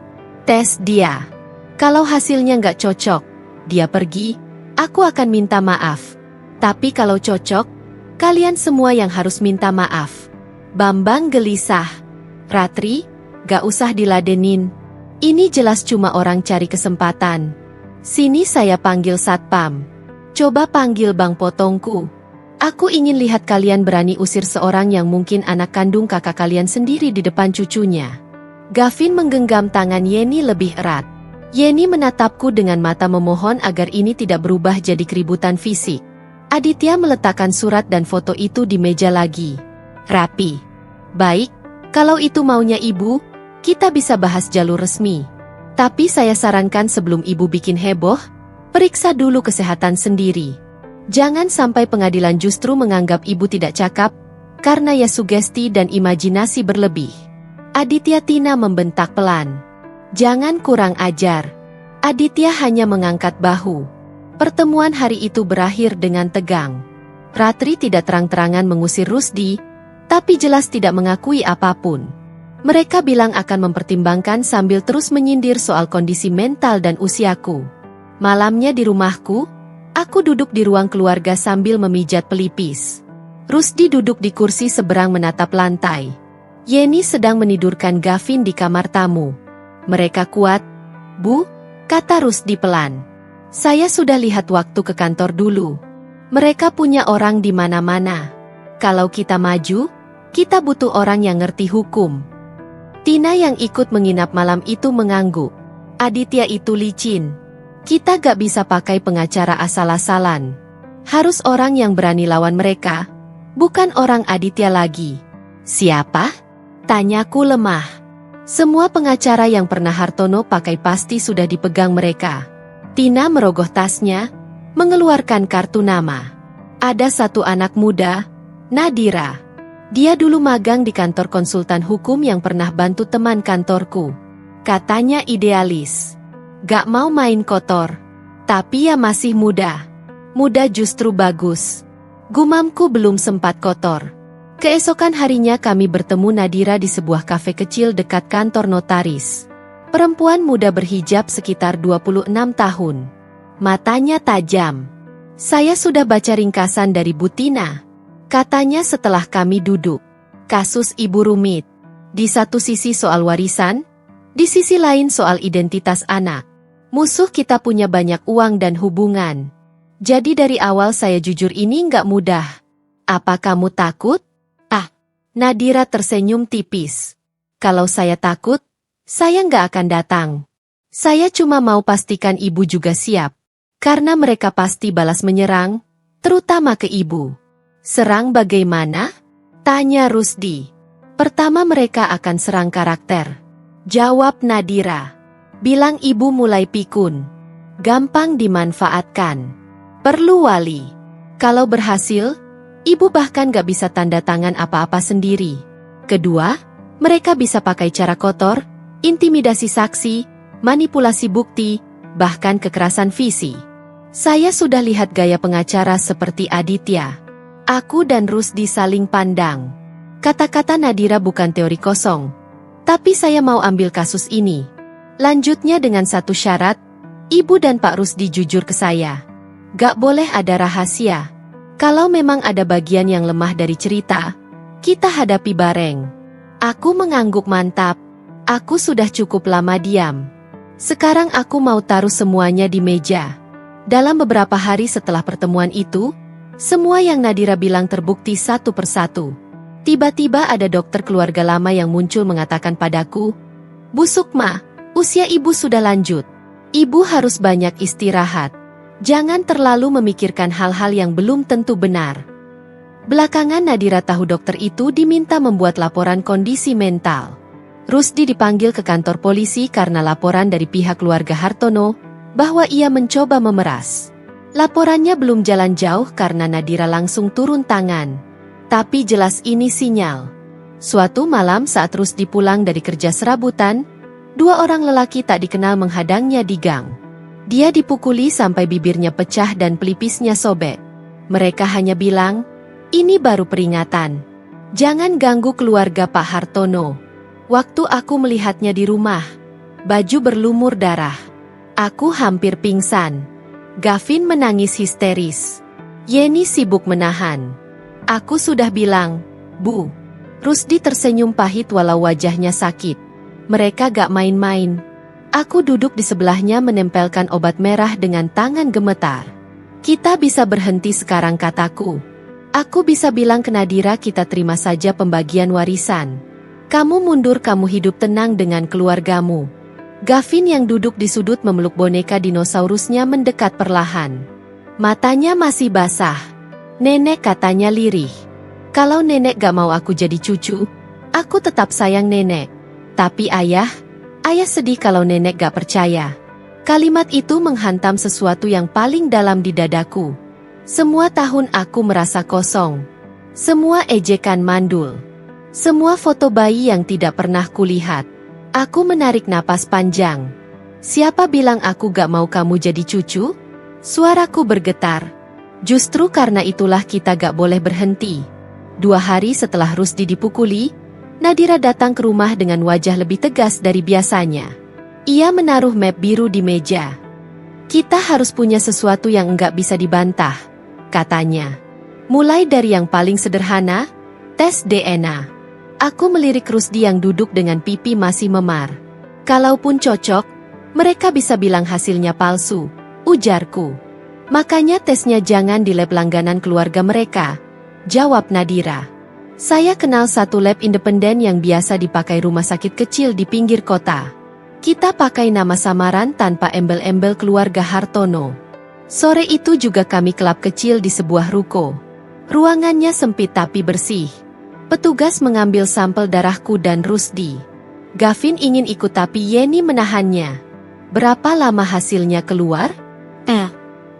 tes dia. Kalau hasilnya gak cocok, dia pergi, aku akan minta maaf. Tapi kalau cocok, kalian semua yang harus minta maaf. Bambang gelisah. Ratri, gak usah diladenin. Ini jelas cuma orang cari kesempatan. Sini saya panggil satpam. Coba panggil Bang Potongku. Aku ingin lihat kalian berani usir seorang yang mungkin anak kandung kakak kalian sendiri di depan cucunya. Gavin menggenggam tangan Yeni lebih erat. Yeni menatapku dengan mata memohon agar ini tidak berubah jadi keributan fisik. Aditya meletakkan surat dan foto itu di meja lagi. Rapi. Baik, kalau itu maunya ibu, kita bisa bahas jalur resmi. Tapi saya sarankan sebelum ibu bikin heboh, periksa dulu kesehatan sendiri. Jangan sampai pengadilan justru menganggap ibu tidak cakap, karena ya sugesti dan imajinasi berlebih. Aditya Tina membentak pelan. Jangan kurang ajar. Aditya hanya mengangkat bahu. Pertemuan hari itu berakhir dengan tegang. Ratri tidak terang-terangan mengusir Rusdi, tapi jelas tidak mengakui apapun. Mereka bilang akan mempertimbangkan sambil terus menyindir soal kondisi mental dan usiaku. Malamnya di rumahku, aku duduk di ruang keluarga sambil memijat pelipis. Rusdi duduk di kursi seberang menatap lantai. Yeni sedang menidurkan Gavin di kamar tamu. Mereka kuat, Bu, kata Rusdi pelan. Saya sudah lihat waktu ke kantor dulu. Mereka punya orang di mana-mana. Kalau kita maju, kita butuh orang yang ngerti hukum. Tina yang ikut menginap malam itu mengangguk. Aditya itu licin. Kita gak bisa pakai pengacara asal-asalan. Harus orang yang berani lawan mereka, bukan orang Aditya lagi. Siapa? Tanyaku lemah. Semua pengacara yang pernah Hartono pakai pasti sudah dipegang mereka. Tina merogoh tasnya, mengeluarkan kartu nama. Ada satu anak muda, Nadira. Dia dulu magang di kantor konsultan hukum yang pernah bantu teman kantorku. Katanya idealis. Gak mau main kotor. Tapi ya masih muda. Muda justru bagus. Gumamku belum sempat kotor. Keesokan harinya kami bertemu Nadira di sebuah kafe kecil dekat kantor notaris. Perempuan muda berhijab sekitar 26 tahun. Matanya tajam. Saya sudah baca ringkasan dari Bu Tina. Katanya setelah kami duduk. Kasus ibu rumit. Di satu sisi soal warisan, di sisi lain soal identitas anak. Musuh kita punya banyak uang dan hubungan. Jadi dari awal saya jujur ini nggak mudah. Apa kamu takut? Nadira tersenyum tipis. Kalau saya takut, saya nggak akan datang. Saya cuma mau pastikan ibu juga siap. Karena mereka pasti balas menyerang, terutama ke ibu. Serang bagaimana? Tanya Rusdi. Pertama mereka akan serang karakter. Jawab Nadira. Bilang ibu mulai pikun. Gampang dimanfaatkan. Perlu wali. Kalau berhasil, ibu bahkan gak bisa tanda tangan apa-apa sendiri. Kedua, mereka bisa pakai cara kotor, intimidasi saksi, manipulasi bukti, bahkan kekerasan fisik. Saya sudah lihat gaya pengacara seperti Aditya. Aku dan Rusdi saling pandang. Kata-kata Nadira bukan teori kosong. Tapi saya mau ambil kasus ini. Lanjutnya dengan satu syarat, Ibu dan Pak Rusdi jujur ke saya. Gak boleh ada rahasia. Kalau memang ada bagian yang lemah dari cerita, kita hadapi bareng. Aku mengangguk mantap. Aku sudah cukup lama diam. Sekarang aku mau taruh semuanya di meja. Dalam beberapa hari setelah pertemuan itu, semua yang Nadira bilang terbukti satu persatu. Tiba-tiba ada dokter keluarga lama yang muncul mengatakan padaku, Bu Sukma, usia ibu sudah lanjut. Ibu harus banyak istirahat. Jangan terlalu memikirkan hal-hal yang belum tentu benar. Belakangan Nadira tahu dokter itu diminta membuat laporan kondisi mental. Rusdi dipanggil ke kantor polisi karena laporan dari pihak keluarga Hartono bahwa ia mencoba memeras. Laporannya belum jalan jauh karena Nadira langsung turun tangan. Tapi jelas ini sinyal. Suatu malam saat Rusdi pulang dari kerja serabutan, dua orang lelaki tak dikenal menghadangnya di gang. Dia dipukuli sampai bibirnya pecah dan pelipisnya sobek. Mereka hanya bilang, ini baru peringatan. Jangan ganggu keluarga Pak Hartono. Waktu aku melihatnya di rumah, baju berlumur darah. Aku hampir pingsan. Gavin menangis histeris. Yeni sibuk menahan. Aku sudah bilang, Bu. Rusdi tersenyum pahit walau wajahnya sakit. Mereka gak main-main. Aku duduk di sebelahnya menempelkan obat merah dengan tangan gemetar. Kita bisa berhenti sekarang kataku. Aku bisa bilang ke Nadira kita terima saja pembagian warisan. Kamu mundur, kamu hidup tenang dengan keluargamu. Gavin yang duduk di sudut memeluk boneka dinosaurusnya mendekat perlahan. Matanya masih basah. Nenek katanya lirih. Kalau nenek gak mau aku jadi cucu, aku tetap sayang nenek. Tapi ayah sedih kalau nenek gak percaya. Kalimat itu menghantam sesuatu yang paling dalam di dadaku. Semua tahun aku merasa kosong. Semua ejekan mandul. Semua foto bayi yang tidak pernah kulihat. Aku menarik napas panjang. Siapa bilang aku gak mau kamu jadi cucu? Suaraku bergetar. Justru karena itulah kita gak boleh berhenti. 2 hari setelah Rusdi dipukuli, Nadira datang ke rumah dengan wajah lebih tegas dari biasanya. Ia menaruh map biru di meja. Kita harus punya sesuatu yang enggak bisa dibantah, katanya. Mulai dari yang paling sederhana, tes DNA. Aku melirik Rusdi yang duduk dengan pipi masih memar. Kalaupun cocok, mereka bisa bilang hasilnya palsu, ujarku. Makanya tesnya jangan di lab langganan keluarga mereka, jawab Nadira. Saya kenal satu lab independen yang biasa dipakai rumah sakit kecil di pinggir kota. Kita pakai nama samaran tanpa embel-embel keluarga Hartono. Sore itu juga kami kelab kecil di sebuah ruko. Ruangannya sempit tapi bersih. Petugas mengambil sampel darahku dan Rusdi. Gavin ingin ikut tapi Yeni menahannya. Berapa lama hasilnya keluar?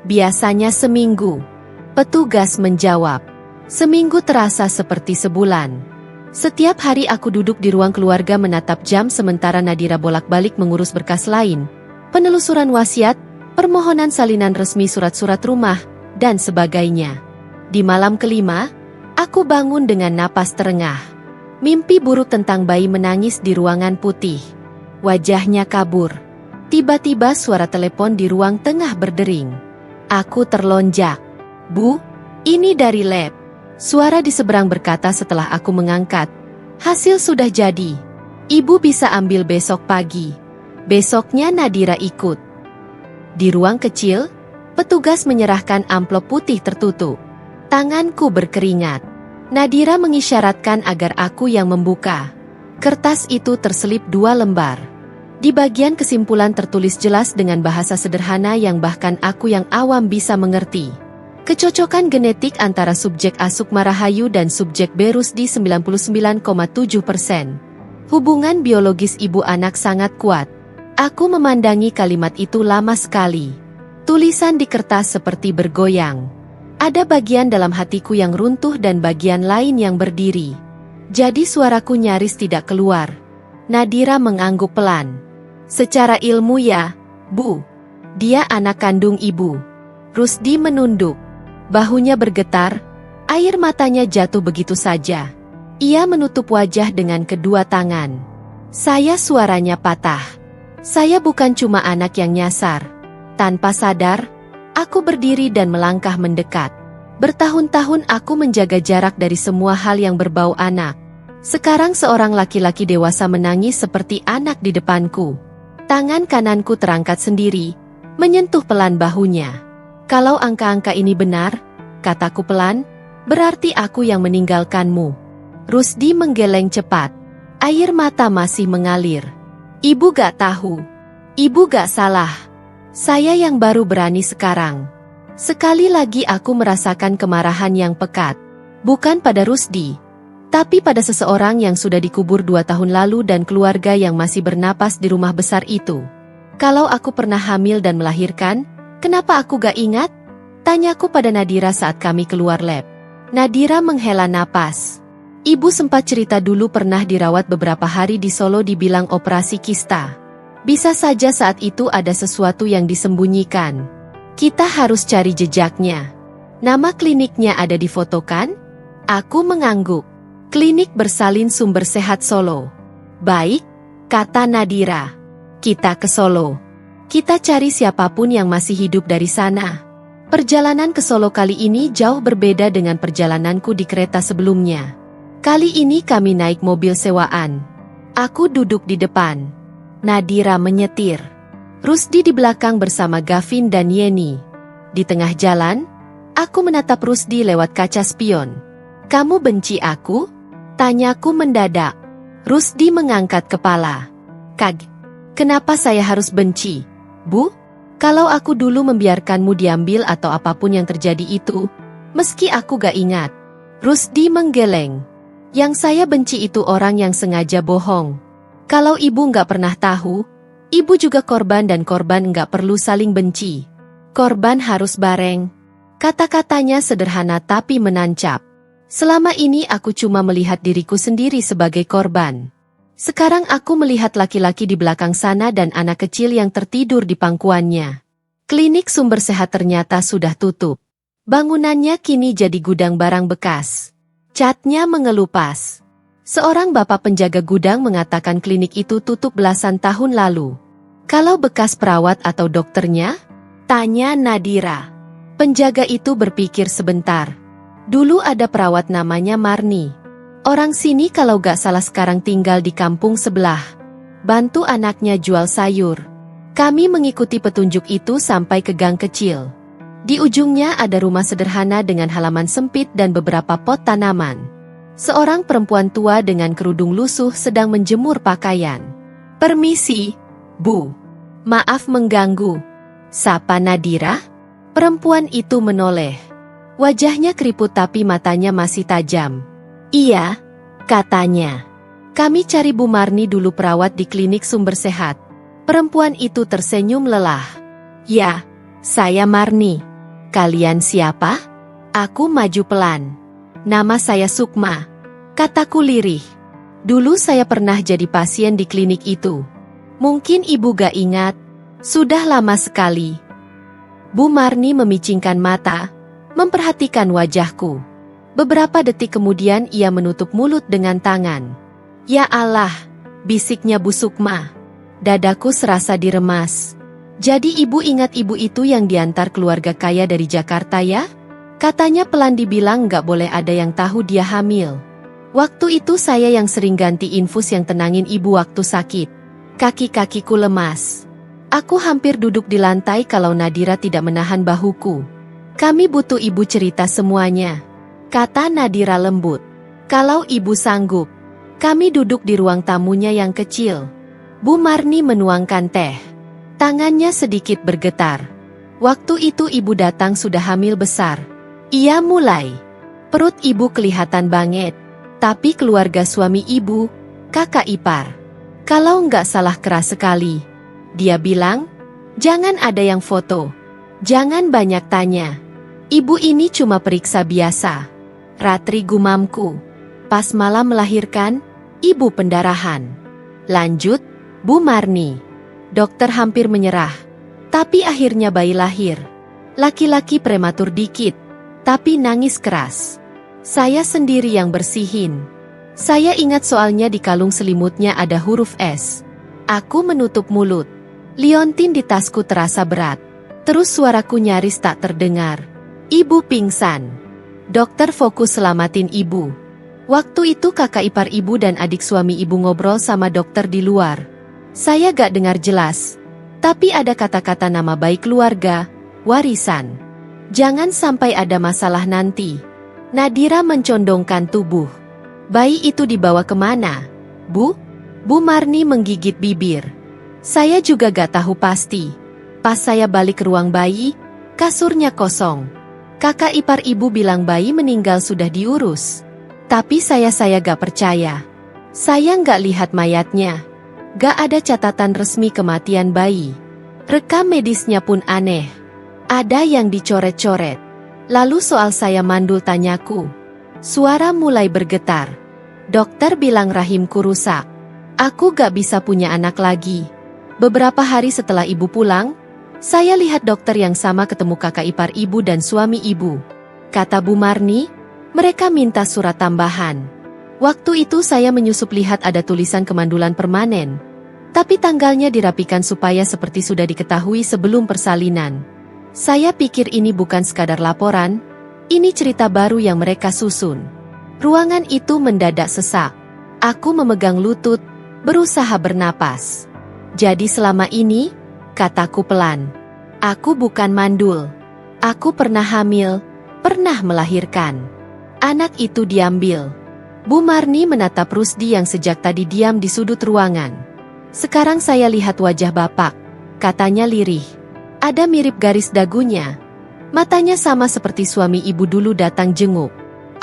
Biasanya seminggu. Petugas menjawab. Seminggu terasa seperti sebulan. Setiap hari aku duduk di ruang keluarga menatap jam sementara Nadira bolak-balik mengurus berkas lain. Penelusuran wasiat, permohonan salinan resmi surat-surat rumah, dan sebagainya. Di malam kelima, aku bangun dengan napas terengah. Mimpi buruk tentang bayi menangis di ruangan putih. Wajahnya kabur. Tiba-tiba suara telepon di ruang tengah berdering. Aku terlonjak. Bu, ini dari lab. Suara di seberang berkata setelah aku mengangkat. Hasil sudah jadi. Ibu bisa ambil besok pagi. Besoknya Nadira ikut. Di ruang kecil, petugas menyerahkan amplop putih tertutup. Tanganku berkeringat. Nadira mengisyaratkan agar aku yang membuka. Kertas itu terselip 2 lembar. Di bagian kesimpulan tertulis jelas dengan bahasa sederhana yang bahkan aku yang awam bisa mengerti. Kecocokan genetik antara subjek A Sukma Rahayu dan subjek B Rusdi 99,7%. Hubungan biologis ibu anak sangat kuat. Aku memandangi kalimat itu lama sekali. Tulisan di kertas seperti bergoyang. Ada bagian dalam hatiku yang runtuh dan bagian lain yang berdiri. Jadi suaraku nyaris tidak keluar. Nadira mengangguk pelan. Secara ilmu ya, Bu. Dia anak kandung ibu. Rusdi menunduk. Bahunya bergetar, air matanya jatuh begitu saja. Ia menutup wajah dengan kedua tangan. Suaranya patah. Saya bukan cuma anak yang nyasar. Tanpa sadar, aku berdiri dan melangkah mendekat. Bertahun-tahun aku menjaga jarak dari semua hal yang berbau anak. Sekarang seorang laki-laki dewasa menangis seperti anak di depanku. Tangan kananku terangkat sendiri, menyentuh pelan bahunya. Kalau angka-angka ini benar, kataku pelan, berarti aku yang meninggalkanmu. Rusdi menggeleng cepat. Air mata masih mengalir. Ibu gak tahu. Ibu gak salah. Saya yang baru berani sekarang. Sekali lagi aku merasakan kemarahan yang pekat. Bukan pada Rusdi, tapi pada seseorang yang sudah dikubur 2 tahun lalu dan keluarga yang masih bernapas di rumah besar itu. Kalau aku pernah hamil dan melahirkan, kenapa aku gak ingat? Tanyaku pada Nadira saat kami keluar lab. Nadira menghela napas. Ibu sempat cerita dulu pernah dirawat beberapa hari di Solo dibilang operasi kista. Bisa saja saat itu ada sesuatu yang disembunyikan. Kita harus cari jejaknya. Nama kliniknya ada di foto kan? Aku mengangguk. Klinik Bersalin Sumber Sehat Solo. Baik, kata Nadira. Kita ke Solo. Kita cari siapapun yang masih hidup dari sana. Perjalanan ke Solo kali ini jauh berbeda dengan perjalananku di kereta sebelumnya. Kali ini kami naik mobil sewaan. Aku duduk di depan. Nadira menyetir. Rusdi di belakang bersama Gavin dan Yeni. Di tengah jalan, aku menatap Rusdi lewat kaca spion. Kamu benci aku? Tanyaku mendadak. Rusdi mengangkat kepala. Kenapa saya harus benci? Bu, kalau aku dulu membiarkanmu diambil atau apapun yang terjadi itu, Meski aku gak ingat. Rusdi menggeleng. Yang saya benci itu orang yang sengaja bohong. Kalau ibu gak pernah tahu, ibu juga korban dan korban gak perlu saling benci. Korban harus bareng. Kata-katanya sederhana tapi menancap. Selama ini aku cuma melihat diriku sendiri sebagai korban. Sekarang aku melihat laki-laki di belakang sana dan anak kecil yang tertidur di pangkuannya. Klinik Sumber Sehat ternyata sudah tutup. Bangunannya kini jadi gudang barang bekas. Catnya mengelupas. Seorang bapak penjaga gudang mengatakan klinik itu tutup belasan tahun lalu. Kalau bekas perawat atau dokternya? Tanya Nadira. Penjaga itu berpikir sebentar. Dulu ada perawat namanya Marni. Orang sini kalau gak salah sekarang tinggal di kampung sebelah. Bantu anaknya jual sayur. Kami mengikuti petunjuk itu sampai ke gang kecil. Di ujungnya ada rumah sederhana dengan halaman sempit dan beberapa pot tanaman. Seorang perempuan tua dengan kerudung lusuh sedang menjemur pakaian. Permisi, Bu. Maaf mengganggu. Sapa Nadira? Perempuan itu menoleh. Wajahnya keriput tapi matanya masih tajam. Iya, katanya. Kami cari Bu Marni dulu perawat di klinik Sumber Sehat. Perempuan itu tersenyum lelah. Ya, saya Marni. Kalian siapa? Aku maju pelan. Nama saya Sukma. Kataku lirih. Dulu saya pernah jadi pasien di klinik itu. Mungkin ibu gak ingat. Sudah lama sekali. Bu Marni memicingkan mata, memperhatikan wajahku. Beberapa detik kemudian ia menutup mulut dengan tangan. Ya Allah, bisiknya Bu Sukma. Dadaku serasa diremas. Jadi ibu ingat ibu itu yang diantar keluarga kaya dari Jakarta ya? Katanya pelan dibilang gak boleh ada yang tahu dia hamil. Waktu itu saya yang sering ganti infus yang tenangin ibu waktu sakit. Kaki-kakiku lemas. Aku hampir duduk di lantai kalau Nadira tidak menahan bahuku. Kami butuh ibu cerita semuanya. Kata Nadira lembut. Kalau ibu sanggup. Kami duduk di ruang tamunya yang kecil. Bu Marni menuangkan teh. Tangannya sedikit bergetar. Waktu itu ibu datang sudah hamil besar. Ia mulai. Perut ibu kelihatan banget. Tapi keluarga suami ibu, kakak ipar. Kalau nggak salah keras sekali. Dia bilang, jangan ada yang foto. Jangan banyak tanya. Ibu ini cuma periksa biasa. Ratri gumamku. Pas malam melahirkan, ibu pendarahan. Lanjut, Bu Marni. Dokter hampir menyerah. Tapi akhirnya bayi lahir. Laki-laki prematur dikit. Tapi nangis keras. Saya sendiri yang bersihin. Saya ingat soalnya di kalung selimutnya ada huruf S. Aku menutup mulut. Liontin di tasku terasa berat. Terus suaraku nyaris tak terdengar. Ibu pingsan. Dokter fokus selamatin ibu. Waktu itu kakak ipar ibu dan adik suami ibu ngobrol sama dokter di luar. Saya gak dengar jelas. Tapi ada kata-kata nama baik keluarga, warisan. Jangan sampai ada masalah nanti. Nadira mencondongkan tubuh. Bayi itu dibawa kemana? Bu? Bu Marni menggigit bibir. Saya juga gak tahu pasti. Pas saya balik ke ruang bayi, kasurnya kosong. Kakak ipar ibu bilang bayi meninggal sudah diurus. Tapi saya gak percaya. Saya gak lihat mayatnya. Gak ada catatan resmi kematian bayi. Rekam medisnya pun aneh. Ada yang dicoret-coret. Lalu soal saya mandul tanyaku. Suara mulai bergetar. Dokter bilang rahimku rusak. Aku gak bisa punya anak lagi. Beberapa hari setelah ibu pulang, saya lihat dokter yang sama ketemu kakak ipar ibu dan suami ibu. Kata Bu Marni, mereka minta surat tambahan. Waktu itu saya menyusup lihat ada tulisan kemandulan permanen. Tapi tanggalnya dirapikan supaya seperti sudah diketahui sebelum persalinan. Saya pikir ini bukan sekadar laporan, ini cerita baru yang mereka susun. Ruangan itu mendadak sesak. Aku memegang lutut, berusaha bernapas. Jadi selama ini, kataku pelan, aku bukan mandul. Aku pernah hamil, pernah melahirkan. Anak itu diambil. Bu Marni menatap Rusdi yang sejak tadi diam di sudut ruangan. Sekarang saya lihat wajah bapak, katanya lirih. Ada mirip garis dagunya. Matanya sama seperti suami ibu dulu datang jenguk.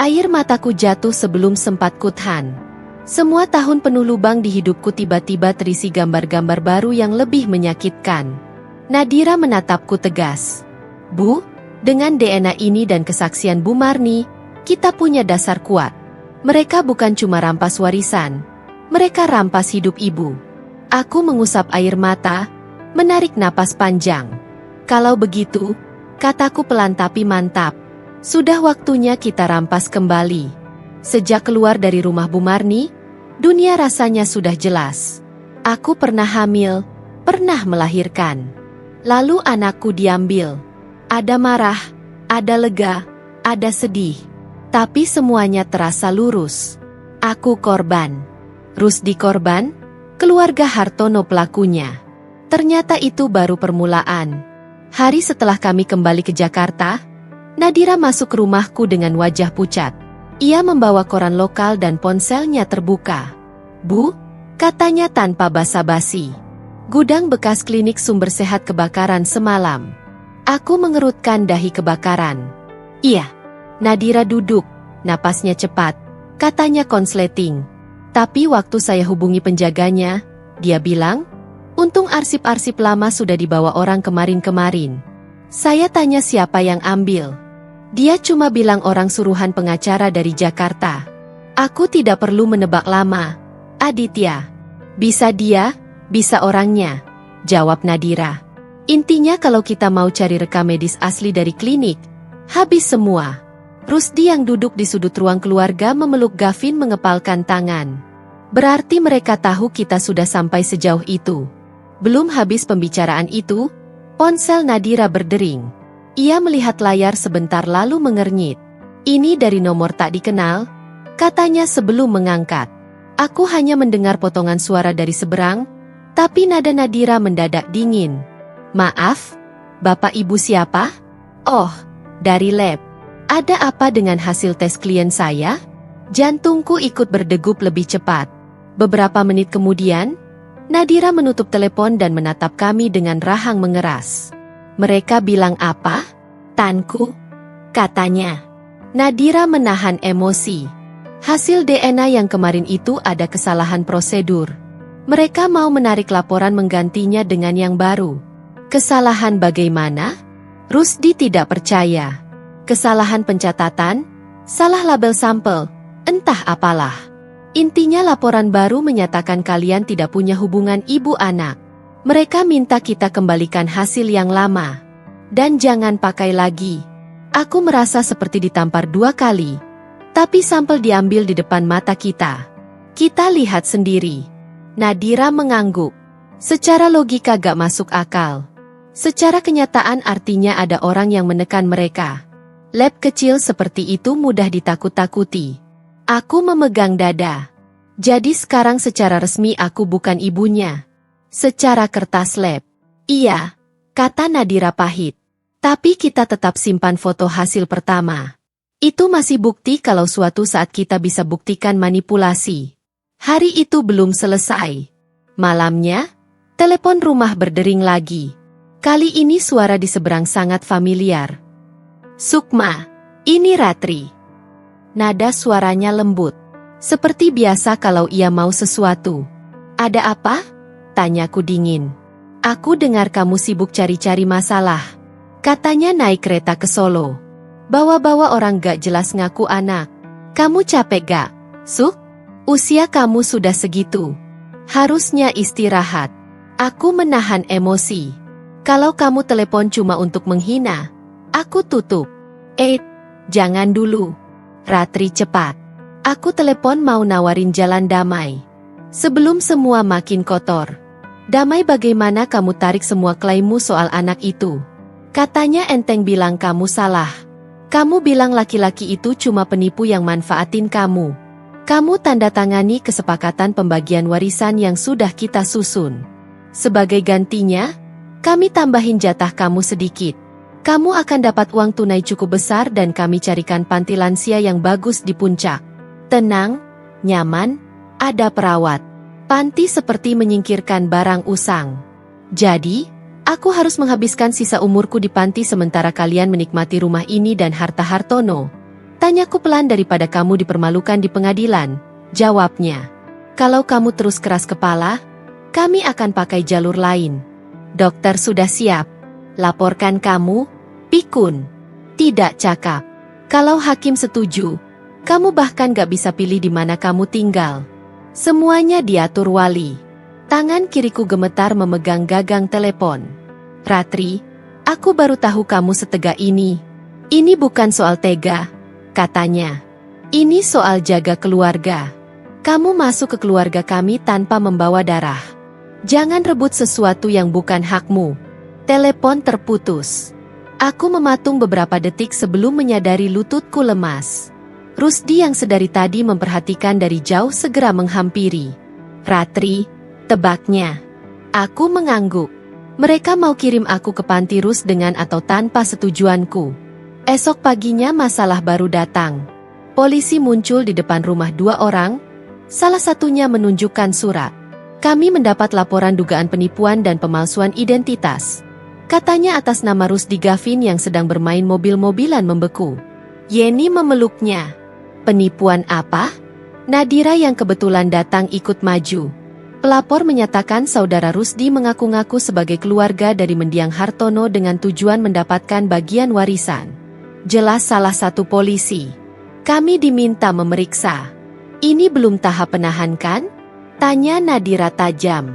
Air mataku jatuh sebelum sempat kutahan. Semua tahun penuh lubang di hidupku tiba-tiba terisi gambar-gambar baru yang lebih menyakitkan. Nadira menatapku tegas. Bu, dengan DNA ini dan kesaksian Bu Marni, kita punya dasar kuat. Mereka bukan cuma rampas warisan. Mereka rampas hidup ibu. Aku mengusap air mata, menarik napas panjang. Kalau begitu, kataku pelan tapi mantap. Sudah waktunya kita rampas kembali. Sejak keluar dari rumah Bu Marni, dunia rasanya sudah jelas. Aku pernah hamil, pernah melahirkan. Lalu anakku diambil. Ada marah, ada lega, ada sedih. Tapi semuanya terasa lurus. Aku korban. Rusdi korban, keluarga Hartono pelakunya. Ternyata itu baru permulaan. Hari setelah kami kembali ke Jakarta, Nadira masuk ke rumahku dengan wajah pucat. Ia membawa koran lokal dan ponselnya terbuka. Bu, katanya tanpa basa-basi. Gudang bekas klinik Sumber Sehat kebakaran semalam. Aku mengerutkan dahi kebakaran. Iya. Nadira duduk, napasnya cepat. Katanya konsleting. Tapi waktu saya hubungi penjaganya, dia bilang, untung arsip-arsip lama sudah dibawa orang kemarin-kemarin. Saya tanya siapa yang ambil. Dia cuma bilang orang suruhan pengacara dari Jakarta. Aku tidak perlu menebak lama. Aditya. Bisa dia, bisa orangnya, jawab Nadira. Intinya kalau kita mau cari rekam medis asli dari klinik, habis semua. Rusdi yang duduk di sudut ruang keluarga memeluk Gavin mengepalkan tangan. Berarti mereka tahu kita sudah sampai sejauh itu. Belum habis pembicaraan itu, ponsel Nadira berdering. Ia melihat layar sebentar lalu mengernyit. Ini dari nomor tak dikenal, katanya sebelum mengangkat. Aku hanya mendengar potongan suara dari seberang, tapi nada Nadira mendadak dingin. Maaf, Bapak Ibu siapa? Oh, dari lab. Ada apa dengan hasil tes klien saya? Jantungku ikut berdegup lebih cepat. Beberapa menit kemudian, Nadira menutup telepon dan menatap kami dengan rahang mengeras. Mereka bilang apa? Tanku, katanya. Nadira menahan emosi. Hasil DNA yang kemarin itu ada kesalahan prosedur. Mereka mau menarik laporan menggantinya dengan yang baru. Kesalahan bagaimana? Rusdi tidak percaya. Kesalahan pencatatan, salah label sampel, entah apalah. Intinya laporan baru menyatakan kalian tidak punya hubungan ibu anak. Mereka minta kita kembalikan hasil yang lama. Dan jangan pakai lagi. Aku merasa seperti ditampar 2 kali. Tapi sampel diambil di depan mata kita. Kita lihat sendiri. Nadira mengangguk. Secara logika gak masuk akal. Secara kenyataan artinya ada orang yang menekan mereka. Lab kecil seperti itu mudah ditakut-takuti. Aku memegang dada. Jadi sekarang secara resmi aku bukan ibunya. Secara kertas lab. Iya, kata Nadira pahit. Tapi kita tetap simpan foto hasil pertama. Itu masih bukti kalau suatu saat kita bisa buktikan manipulasi. Hari itu belum selesai. Malamnya, telepon rumah berdering lagi. Kali ini suara di seberang sangat familiar. Sukma, ini Ratri. Nada suaranya lembut. Seperti biasa kalau ia mau sesuatu. Ada apa? Tanyaku dingin. Aku dengar kamu sibuk cari-cari masalah. Katanya naik kereta ke Solo. Bawa-bawa orang gak jelas ngaku anak. Kamu capek gak, Suk? Usia kamu sudah segitu. Harusnya istirahat. Aku menahan emosi. Kalau kamu telepon cuma untuk menghina, aku tutup. Jangan dulu. Ratri cepat. Aku telepon mau nawarin jalan damai. Sebelum semua makin kotor. Damai bagaimana kamu tarik semua klaimmu soal anak itu? Katanya enteng bilang kamu salah. Kamu bilang laki-laki itu cuma penipu yang manfaatin kamu. Kamu tanda tangani kesepakatan pembagian warisan yang sudah kita susun. Sebagai gantinya, kami tambahin jatah kamu sedikit. Kamu akan dapat uang tunai cukup besar dan kami carikan panti lansia yang bagus di puncak. Tenang, nyaman, ada perawat. Panti seperti menyingkirkan barang usang. Jadi, Aku harus menghabiskan sisa umurku di panti sementara kalian menikmati rumah ini dan harta Hartono. Tanyaku pelan daripada kamu dipermalukan di pengadilan. Jawabnya. Kalau kamu terus keras kepala, kami akan pakai jalur lain. Dokter sudah siap. Laporkan kamu, pikun. Tidak cakap. Kalau hakim setuju, kamu bahkan gak bisa pilih di mana kamu tinggal. Semuanya diatur wali. Tangan kiriku gemetar memegang gagang telepon. Ratri, aku baru tahu kamu setega ini. Ini bukan soal tega, katanya. Ini soal jaga keluarga. Kamu masuk ke keluarga kami tanpa membawa darah. Jangan rebut sesuatu yang bukan hakmu. Telepon terputus. Aku mematung beberapa detik sebelum menyadari lututku lemas. Rusdi yang sedari tadi memperhatikan dari jauh segera menghampiri. Ratri, tebaknya. Aku mengangguk. Mereka mau kirim aku ke panti Rus dengan atau tanpa setujuanku. Esok paginya masalah baru datang. Polisi muncul di depan rumah 2 orang. Salah satunya menunjukkan surat. Kami mendapat laporan dugaan penipuan dan pemalsuan identitas. Katanya atas nama Rusdi Gavin yang sedang bermain mobil-mobilan membeku. Yeni memeluknya. Penipuan apa? Nadira yang kebetulan datang ikut maju. Pelapor menyatakan saudara Rusdi mengaku-ngaku sebagai keluarga dari mendiang Hartono dengan tujuan mendapatkan bagian warisan. Jelas salah satu polisi. Kami diminta memeriksa. Ini belum tahap penahan kan? Tanya Nadira tajam.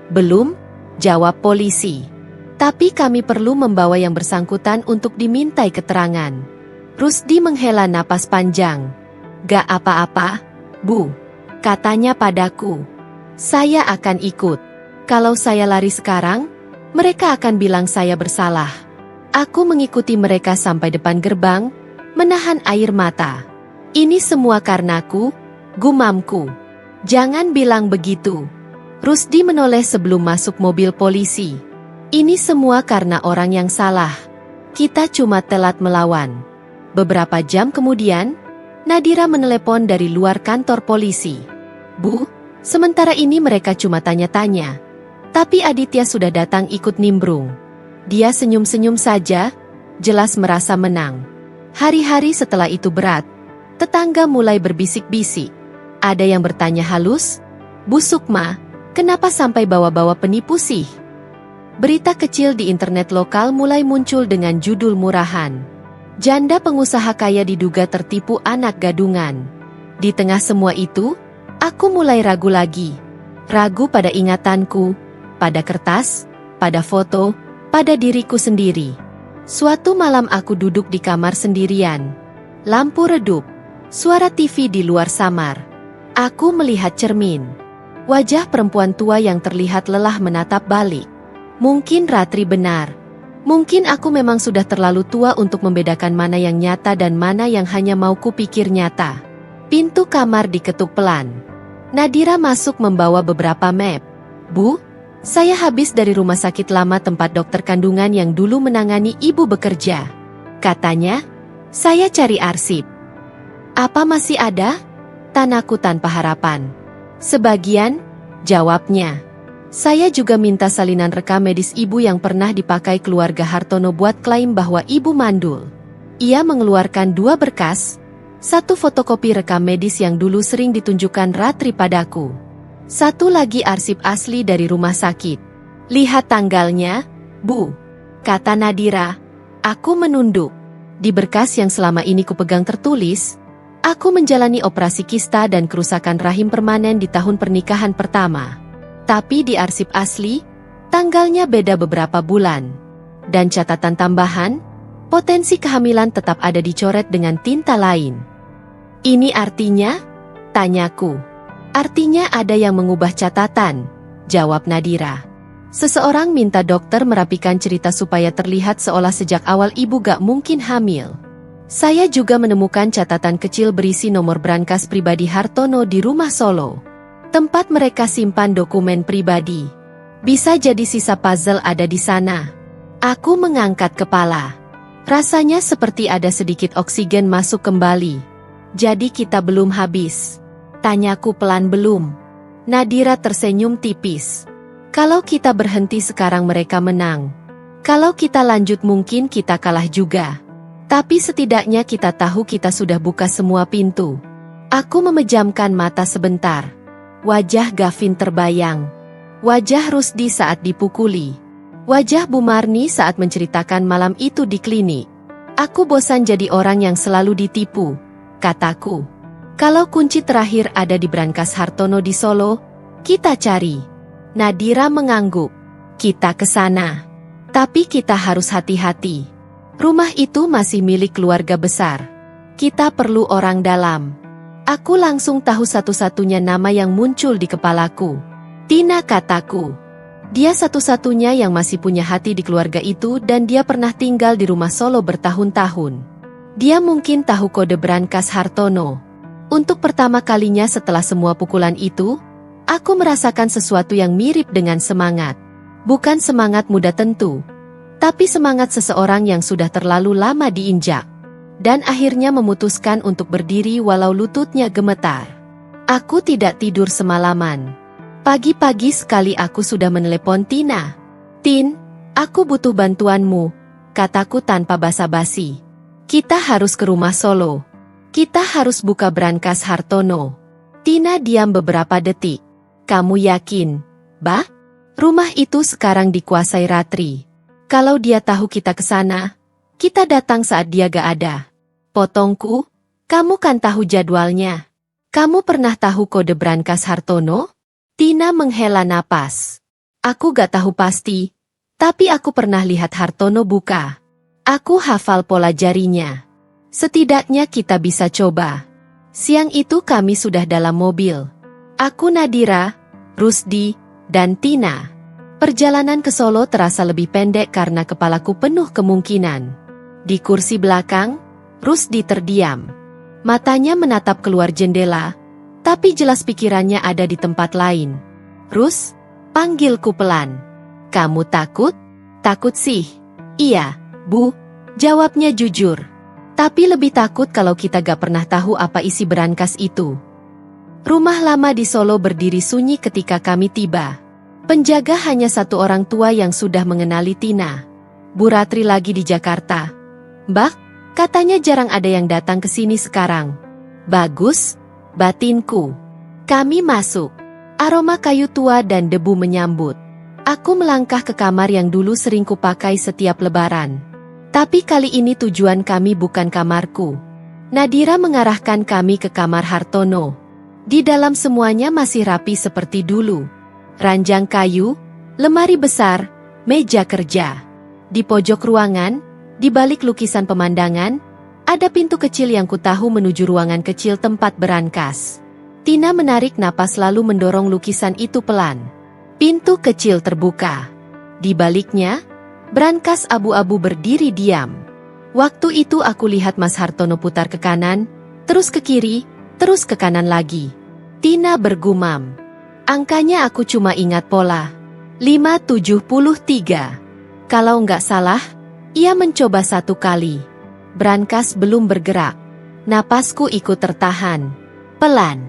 Belum, jawab polisi. Tapi kami perlu membawa yang bersangkutan untuk dimintai keterangan. Rusdi menghela napas panjang. Gak apa-apa, Bu. Katanya padaku. Saya akan ikut. Kalau saya lari sekarang, mereka akan bilang saya bersalah. Aku mengikuti mereka sampai depan gerbang, menahan air mata. Ini semua karenaku, gumamku. Jangan bilang begitu. Rusdi menoleh sebelum masuk mobil polisi. Ini semua karena orang yang salah. Kita cuma telat melawan. Beberapa jam kemudian, Nadira menelepon dari luar kantor polisi. Bu, sementara ini mereka cuma tanya-tanya. Tapi Aditya sudah datang ikut nimbrung. Dia senyum-senyum saja, jelas merasa menang. Hari-hari setelah itu berat. Tetangga mulai berbisik-bisik. Ada yang bertanya halus, Bu Sukma, kenapa sampai bawa-bawa penipu sih? Berita kecil di internet lokal mulai muncul dengan judul murahan. Janda pengusaha kaya diduga tertipu anak gadungan. Di tengah semua itu, aku mulai ragu lagi. Ragu pada ingatanku, pada kertas, pada foto, pada diriku sendiri. Suatu malam aku duduk di kamar sendirian. Lampu redup, suara TV di luar samar. Aku melihat cermin. Wajah perempuan tua yang terlihat lelah menatap balik. Mungkin Ratri benar. Mungkin aku memang sudah terlalu tua untuk membedakan mana yang nyata dan mana yang hanya mau kupikir nyata. Pintu kamar diketuk pelan. Nadira masuk membawa beberapa map. Bu, saya habis dari rumah sakit lama tempat dokter kandungan yang dulu menangani ibu bekerja. Katanya, saya cari arsip. Apa masih ada? Tanaku tanpa harapan. Sebagian, jawabnya. Saya juga minta salinan rekam medis ibu yang pernah dipakai keluarga Hartono buat klaim bahwa ibu mandul. Ia mengeluarkan 2 berkas, 1 fotokopi rekam medis yang dulu sering ditunjukkan Ratri padaku. 1 lagi arsip asli dari rumah sakit. Lihat tanggalnya, Bu. Kata Nadira. Aku menunduk. Di berkas yang selama ini kupegang tertulis, aku menjalani operasi kista dan kerusakan rahim permanen di tahun pernikahan pertama. Tapi di arsip asli, tanggalnya beda beberapa bulan. Dan catatan tambahan, potensi kehamilan tetap ada dicoret dengan tinta lain. Ini artinya? Tanyaku. Artinya ada yang mengubah catatan, jawab Nadira. Seseorang minta dokter merapikan cerita supaya terlihat seolah sejak awal ibu gak mungkin hamil. Saya juga menemukan catatan kecil berisi nomor brankas pribadi Hartono di rumah Solo. Tempat mereka simpan dokumen pribadi. Bisa jadi sisa puzzle ada di sana. Aku mengangkat kepala. Rasanya seperti ada sedikit oksigen masuk kembali. Jadi kita belum habis. Tanyaku pelan belum. Nadira tersenyum tipis. Kalau kita berhenti sekarang mereka menang. Kalau kita lanjut mungkin kita kalah juga. Tapi setidaknya kita tahu kita sudah buka semua pintu. Aku memejamkan mata sebentar. Wajah Gavin terbayang. Wajah Rusdi saat dipukuli. Wajah Bu Marni saat menceritakan malam itu di klinik. Aku bosan jadi orang yang selalu ditipu, kataku. Kalau kunci terakhir ada di Brankas Hartono di Solo, kita cari. Nadira mengangguk. Kita ke sana. Tapi kita harus hati-hati. Rumah itu masih milik keluarga besar. Kita perlu orang dalam. Aku langsung tahu satu-satunya nama yang muncul di kepalaku. Tina, kataku. Dia satu-satunya yang masih punya hati di keluarga itu dan dia pernah tinggal di rumah Solo bertahun-tahun. Dia mungkin tahu kode Brankas Hartono. Untuk pertama kalinya setelah semua pukulan itu, aku merasakan sesuatu yang mirip dengan semangat. Bukan semangat muda tentu, tapi semangat seseorang yang sudah terlalu lama diinjak. Dan akhirnya memutuskan untuk berdiri walau lututnya gemetar. Aku tidak tidur semalaman. Pagi-pagi sekali aku sudah menelepon Tina. Tin, aku butuh bantuanmu, kataku tanpa basa-basi. Kita harus ke rumah Solo. Kita harus buka Brankas Hartono. Tina diam beberapa detik. Kamu yakin, Bah? Rumah itu sekarang dikuasai Ratri. Kalau dia tahu kita ke sana, kita datang saat dia gak ada. Potongku, kamu kan tahu jadwalnya. Kamu pernah tahu kode Brankas Hartono? Tina menghela napas. Aku gak tahu pasti, tapi aku pernah lihat Hartono buka. Aku hafal pola jarinya. Setidaknya kita bisa coba. Siang itu kami sudah dalam mobil. Aku, Nadira, Rusdi, dan Tina. Perjalanan ke Solo terasa lebih pendek karena kepalaku penuh kemungkinan. Di kursi belakang, Rusdi terdiam. Matanya menatap keluar jendela, tapi jelas pikirannya ada di tempat lain. Rus, panggilku pelan. Kamu takut? Takut sih. Iya, Bu, jawabnya jujur. Tapi lebih takut kalau kita gak pernah tahu apa isi berangkas itu. Rumah lama di Solo berdiri sunyi ketika kami tiba. Penjaga hanya satu orang tua yang sudah mengenali Tina. Bu Ratri lagi di Jakarta. Mbak, katanya jarang ada yang datang ke sini sekarang. Bagus, batinku. Kami masuk. Aroma kayu tua dan debu menyambut. Aku melangkah ke kamar yang dulu sering kupakai setiap lebaran. Tapi kali ini tujuan kami bukan kamarku. Nadira mengarahkan kami ke kamar Hartono. Di dalam semuanya masih rapi seperti dulu. Ranjang kayu, lemari besar, meja kerja. Di pojok ruangan, di balik lukisan pemandangan, ada pintu kecil yang kutahu menuju ruangan kecil tempat berangkas. Tina menarik napas lalu mendorong lukisan itu pelan. Pintu kecil terbuka. Di baliknya, berangkas abu-abu berdiri diam. Waktu itu aku lihat Mas Hartono putar ke kanan, terus ke kiri, terus ke kanan lagi. Tina bergumam. Angkanya aku cuma ingat pola. 573. Kalau nggak salah, ia mencoba satu kali. Brankas belum bergerak. Napasku ikut tertahan. Pelan.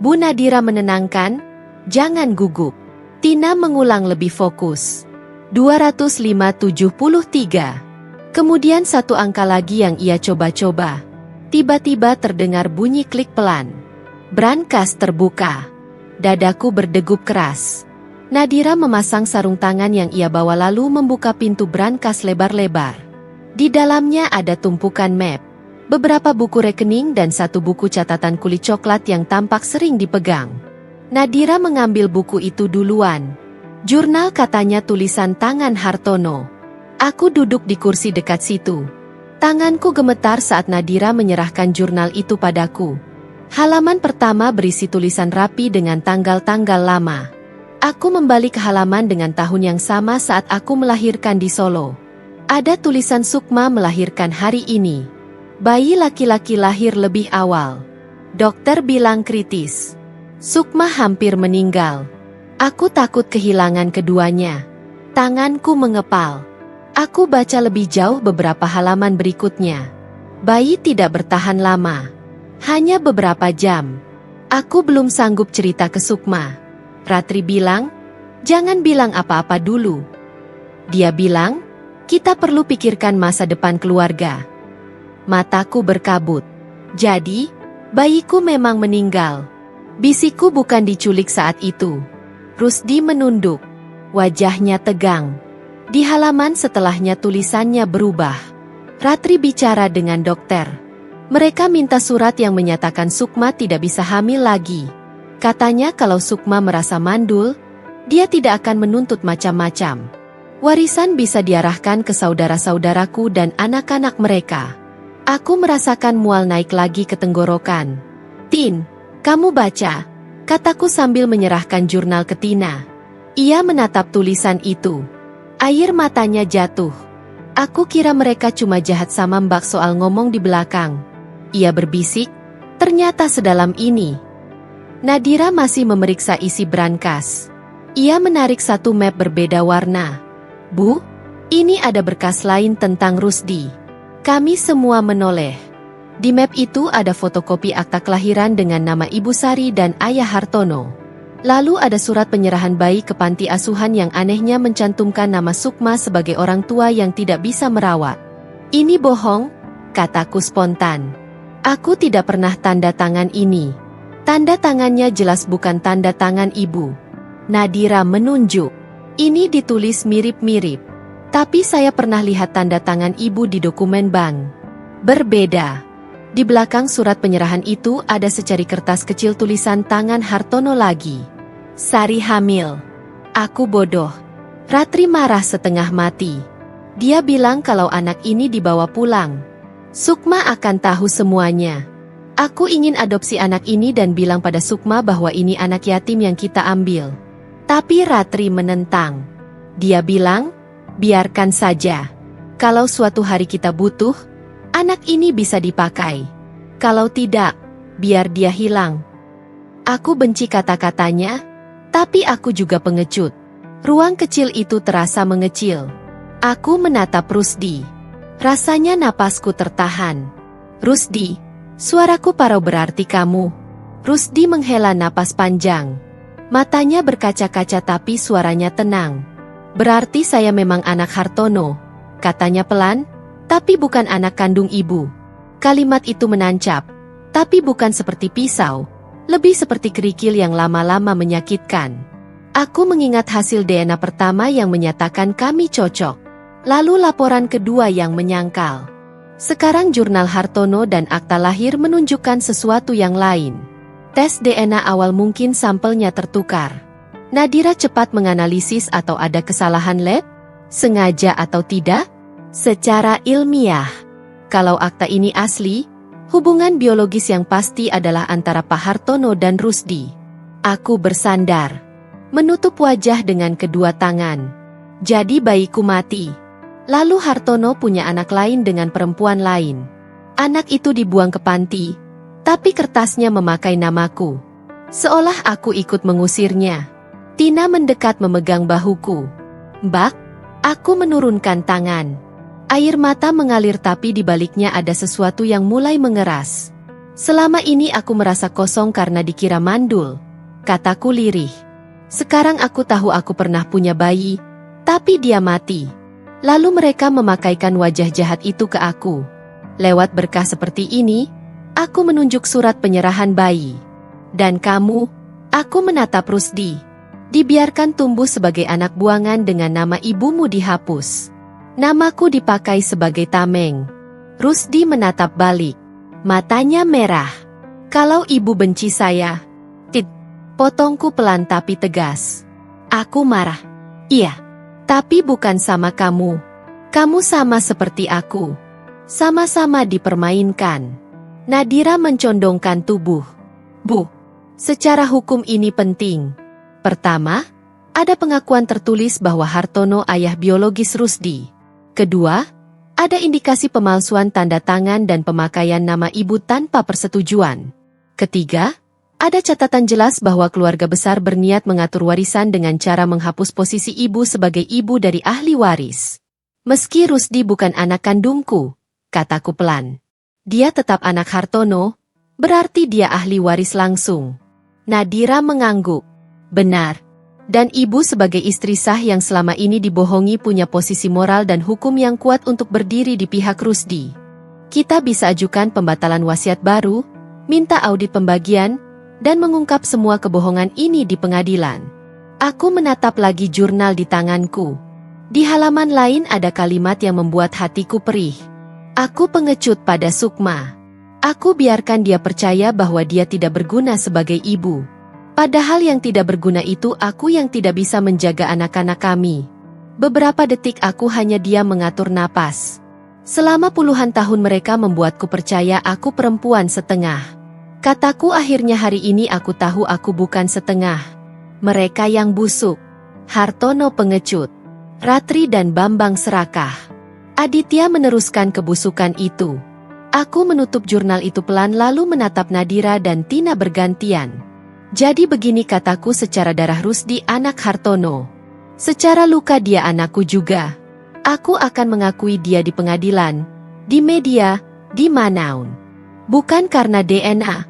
Bu Nadira menenangkan, jangan gugup. Tina mengulang lebih fokus. 205-73. Kemudian satu angka lagi yang ia coba-coba. Tiba-tiba terdengar bunyi klik pelan. Brankas terbuka. Dadaku berdegup keras. Nadira memasang sarung tangan yang ia bawa lalu membuka pintu brankas lebar-lebar. Di dalamnya ada tumpukan map, beberapa buku rekening dan satu buku catatan kulit coklat yang tampak sering dipegang. Nadira mengambil buku itu duluan. Jurnal, katanya, tulisan tangan Hartono. Aku duduk di kursi dekat situ. Tanganku gemetar saat Nadira menyerahkan jurnal itu padaku. Halaman pertama berisi tulisan rapi dengan tanggal-tanggal lama. Aku membalik ke halaman dengan tahun yang sama saat aku melahirkan di Solo. Ada tulisan Sukma melahirkan hari ini. Bayi laki-laki lahir lebih awal. Dokter bilang kritis. Sukma hampir meninggal. Aku takut kehilangan keduanya. Tanganku mengepal. Aku baca lebih jauh beberapa halaman berikutnya. Bayi tidak bertahan lama. Hanya beberapa jam. Aku belum sanggup cerita ke Sukma. Ratri bilang, Jangan bilang apa-apa dulu. Dia bilang, kita perlu pikirkan masa depan keluarga. Mataku berkabut. Jadi, bayiku memang meninggal. Bisikku bukan diculik saat itu. Rusdi menunduk. Wajahnya tegang. Di halaman setelahnya tulisannya berubah. Ratri bicara dengan dokter. Mereka minta surat yang menyatakan Sukma tidak bisa hamil lagi. Katanya kalau Sukma merasa mandul, dia tidak akan menuntut macam-macam. Warisan bisa diarahkan ke saudara-saudaraku dan anak-anak mereka. Aku merasakan mual naik lagi ke tenggorokan. Tin, kamu baca, kataku sambil menyerahkan jurnal ke Tina. Ia menatap tulisan itu. Air matanya jatuh. Aku kira mereka cuma jahat sama Mbak soal ngomong di belakang. Ia berbisik, ternyata sedalam ini. Nadira masih memeriksa isi brankas. Ia menarik satu map berbeda warna. Bu, ini ada berkas lain tentang Rusdi. Kami semua menoleh. Di map itu ada fotokopi akta kelahiran dengan nama Ibu Sari dan Ayah Hartono. Lalu ada surat penyerahan bayi ke panti asuhan yang anehnya mencantumkan nama Sukma sebagai orang tua yang tidak bisa merawat. Ini bohong, kataku spontan. Aku tidak pernah tanda tangan ini. Tanda tangannya jelas bukan tanda tangan ibu. Nadira menunjuk. Ini ditulis mirip-mirip. Tapi saya pernah lihat tanda tangan ibu di dokumen bank. Berbeda. Di belakang surat penyerahan itu ada secari kertas kecil tulisan tangan Hartono lagi. Sari hamil. Aku bodoh. Ratri marah setengah mati. Dia bilang kalau anak ini dibawa pulang. Sukma akan tahu semuanya. Aku ingin adopsi anak ini dan bilang pada Sukma bahwa ini anak yatim yang kita ambil. Tapi Ratri menentang. Dia bilang, biarkan saja. Kalau suatu hari kita butuh, anak ini bisa dipakai. Kalau tidak, biar dia hilang. Aku benci kata-katanya, tapi aku juga pengecut. Ruang kecil itu terasa mengecil. Aku menatap Rusdi. Rasanya napasku tertahan. Rusdi, suaraku parau berarti kamu. Rusdi menghela napas panjang. Matanya berkaca-kaca tapi suaranya tenang. Berarti saya memang anak Hartono, katanya pelan, tapi bukan anak kandung ibu. Kalimat itu menancap, tapi bukan seperti pisau. Lebih seperti kerikil yang lama-lama menyakitkan. Aku mengingat hasil DNA pertama yang menyatakan kami cocok. Lalu laporan kedua yang menyangkal. Sekarang jurnal Hartono dan akta lahir menunjukkan sesuatu yang lain. Tes DNA awal mungkin sampelnya tertukar. Nadira cepat menganalisis atau ada kesalahan lab, sengaja atau tidak, secara ilmiah. Kalau akta ini asli, hubungan biologis yang pasti adalah antara Pak Hartono dan Rusdi. Aku bersandar, menutup wajah dengan kedua tangan. Jadi bayiku mati. Lalu Hartono punya anak lain dengan perempuan lain. Anak itu dibuang ke panti, tapi kertasnya memakai namaku. Seolah aku ikut mengusirnya. Tina mendekat memegang bahuku. Mbak, aku menurunkan tangan. Air mata mengalir tapi di baliknya ada sesuatu yang mulai mengeras. Selama ini aku merasa kosong karena dikira mandul, kataku lirih. Sekarang aku tahu aku pernah punya bayi, tapi dia mati. Lalu mereka memakaikan wajah jahat itu ke aku. Lewat berkah seperti ini, aku menunjuk surat penyerahan bayi. Dan kamu, aku menatap Rusdi. Dibiarkan tumbuh sebagai anak buangan dengan nama ibumu dihapus. Namaku dipakai sebagai tameng. Rusdi menatap balik. Matanya merah. Kalau ibu benci saya, potongku pelan tapi tegas. Aku marah. Iya, tapi bukan sama kamu. Kamu sama seperti aku. Sama-sama dipermainkan. Nadira mencondongkan tubuh. Bu, secara hukum ini penting. Pertama, ada pengakuan tertulis bahwa Hartono ayah biologis Rusdi. Kedua, ada indikasi pemalsuan tanda tangan dan pemakaian nama ibu tanpa persetujuan. Ketiga, ada catatan jelas bahwa keluarga besar berniat mengatur warisan dengan cara menghapus posisi ibu sebagai ibu dari ahli waris. Meski Rusdi bukan anak kandungku, kataku pelan. Dia tetap anak Hartono, berarti dia ahli waris langsung. Nadira mengangguk. Benar. Dan ibu sebagai istri sah yang selama ini dibohongi punya posisi moral dan hukum yang kuat untuk berdiri di pihak Rusdi. Kita bisa ajukan pembatalan wasiat baru, minta audit pembagian, dan mengungkap semua kebohongan ini di pengadilan. Aku menatap lagi jurnal di tanganku. Di halaman lain ada kalimat yang membuat hatiku perih. Aku pengecut pada Sukma. Aku biarkan dia percaya bahwa dia tidak berguna sebagai ibu. Padahal yang tidak berguna itu aku yang tidak bisa menjaga anak-anak kami. Beberapa detik aku hanya diam mengatur napas. Selama puluhan tahun mereka membuatku percaya aku perempuan setengah. Kataku akhirnya hari ini aku tahu aku bukan setengah. Mereka yang busuk. Hartono pengecut. Ratri dan Bambang serakah. Aditya meneruskan kebusukan itu. Aku menutup jurnal itu pelan lalu menatap Nadira dan Tina bergantian. Jadi begini kataku, secara darah Rusdi anak Hartono. Secara luka dia anakku juga. Aku akan mengakui dia di pengadilan, di media, di manaun. Bukan karena DNA,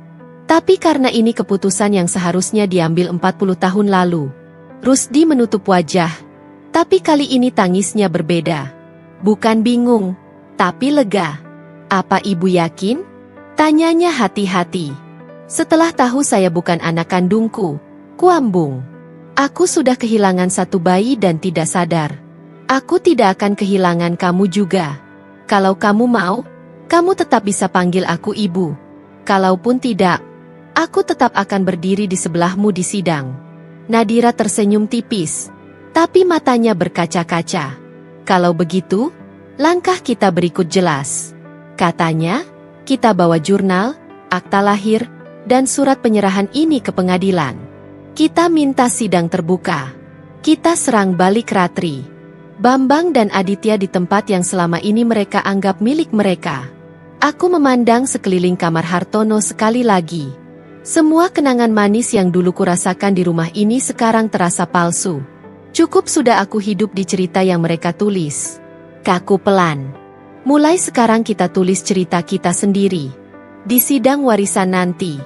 tapi karena ini keputusan yang seharusnya diambil 40 tahun lalu. Rusdi menutup wajah, tapi kali ini tangisnya berbeda. Bukan bingung, tapi lega. Apa ibu yakin? Tanyanya hati-hati. Setelah tahu saya bukan anak kandungku, kuambung. Aku sudah kehilangan satu bayi dan tidak sadar. Aku tidak akan kehilangan kamu juga. Kalau kamu mau, kamu tetap bisa panggil aku ibu. Kalaupun tidak, aku tetap akan berdiri di sebelahmu di sidang. Nadira tersenyum tipis, tapi matanya berkaca-kaca. Kalau begitu, langkah kita berikut jelas. Katanya, kita bawa jurnal, akta lahir, dan surat penyerahan ini ke pengadilan. Kita minta sidang terbuka. Kita serang balik Ratri, Bambang dan Aditya di tempat yang selama ini mereka anggap milik mereka. Aku memandang sekeliling kamar Hartono sekali lagi. Semua kenangan manis yang dulu kurasakan di rumah ini sekarang terasa palsu. Cukup sudah aku hidup di cerita yang mereka tulis. Kaku pelan. Mulai sekarang kita tulis cerita kita sendiri. Di sidang warisan nanti,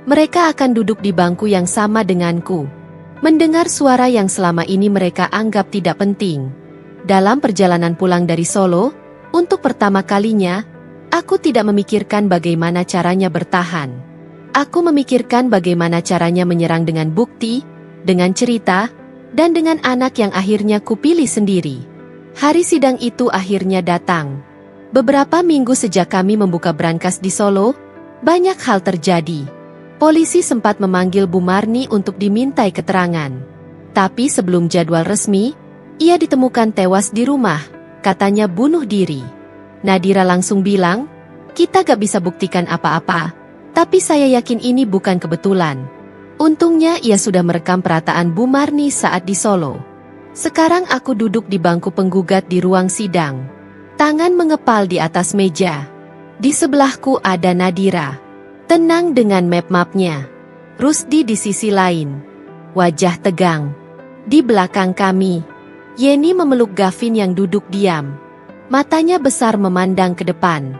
mereka akan duduk di bangku yang sama denganku. Mendengar suara yang selama ini mereka anggap tidak penting. Dalam perjalanan pulang dari Solo, untuk pertama kalinya, aku tidak memikirkan bagaimana caranya bertahan. Aku memikirkan bagaimana caranya menyerang dengan bukti, dengan cerita, dan dengan anak yang akhirnya kupilih sendiri. Hari sidang itu akhirnya datang. Beberapa minggu sejak kami membuka brankas di Solo, banyak hal terjadi. Polisi sempat memanggil Bu Marni untuk dimintai keterangan. Tapi sebelum jadwal resmi, ia ditemukan tewas di rumah, katanya bunuh diri. Nadira langsung bilang, kita gak bisa buktikan apa-apa, tapi saya yakin ini bukan kebetulan. Untungnya ia sudah merekam perataan Bu Marni saat di Solo. Sekarang aku duduk di bangku penggugat di ruang sidang. Tangan mengepal di atas meja. Di sebelahku ada Nadira. Tenang dengan map-mapnya. Rusdi di sisi lain. Wajah tegang. Di belakang kami, Yeni memeluk Gavin yang duduk diam. Matanya besar memandang ke depan.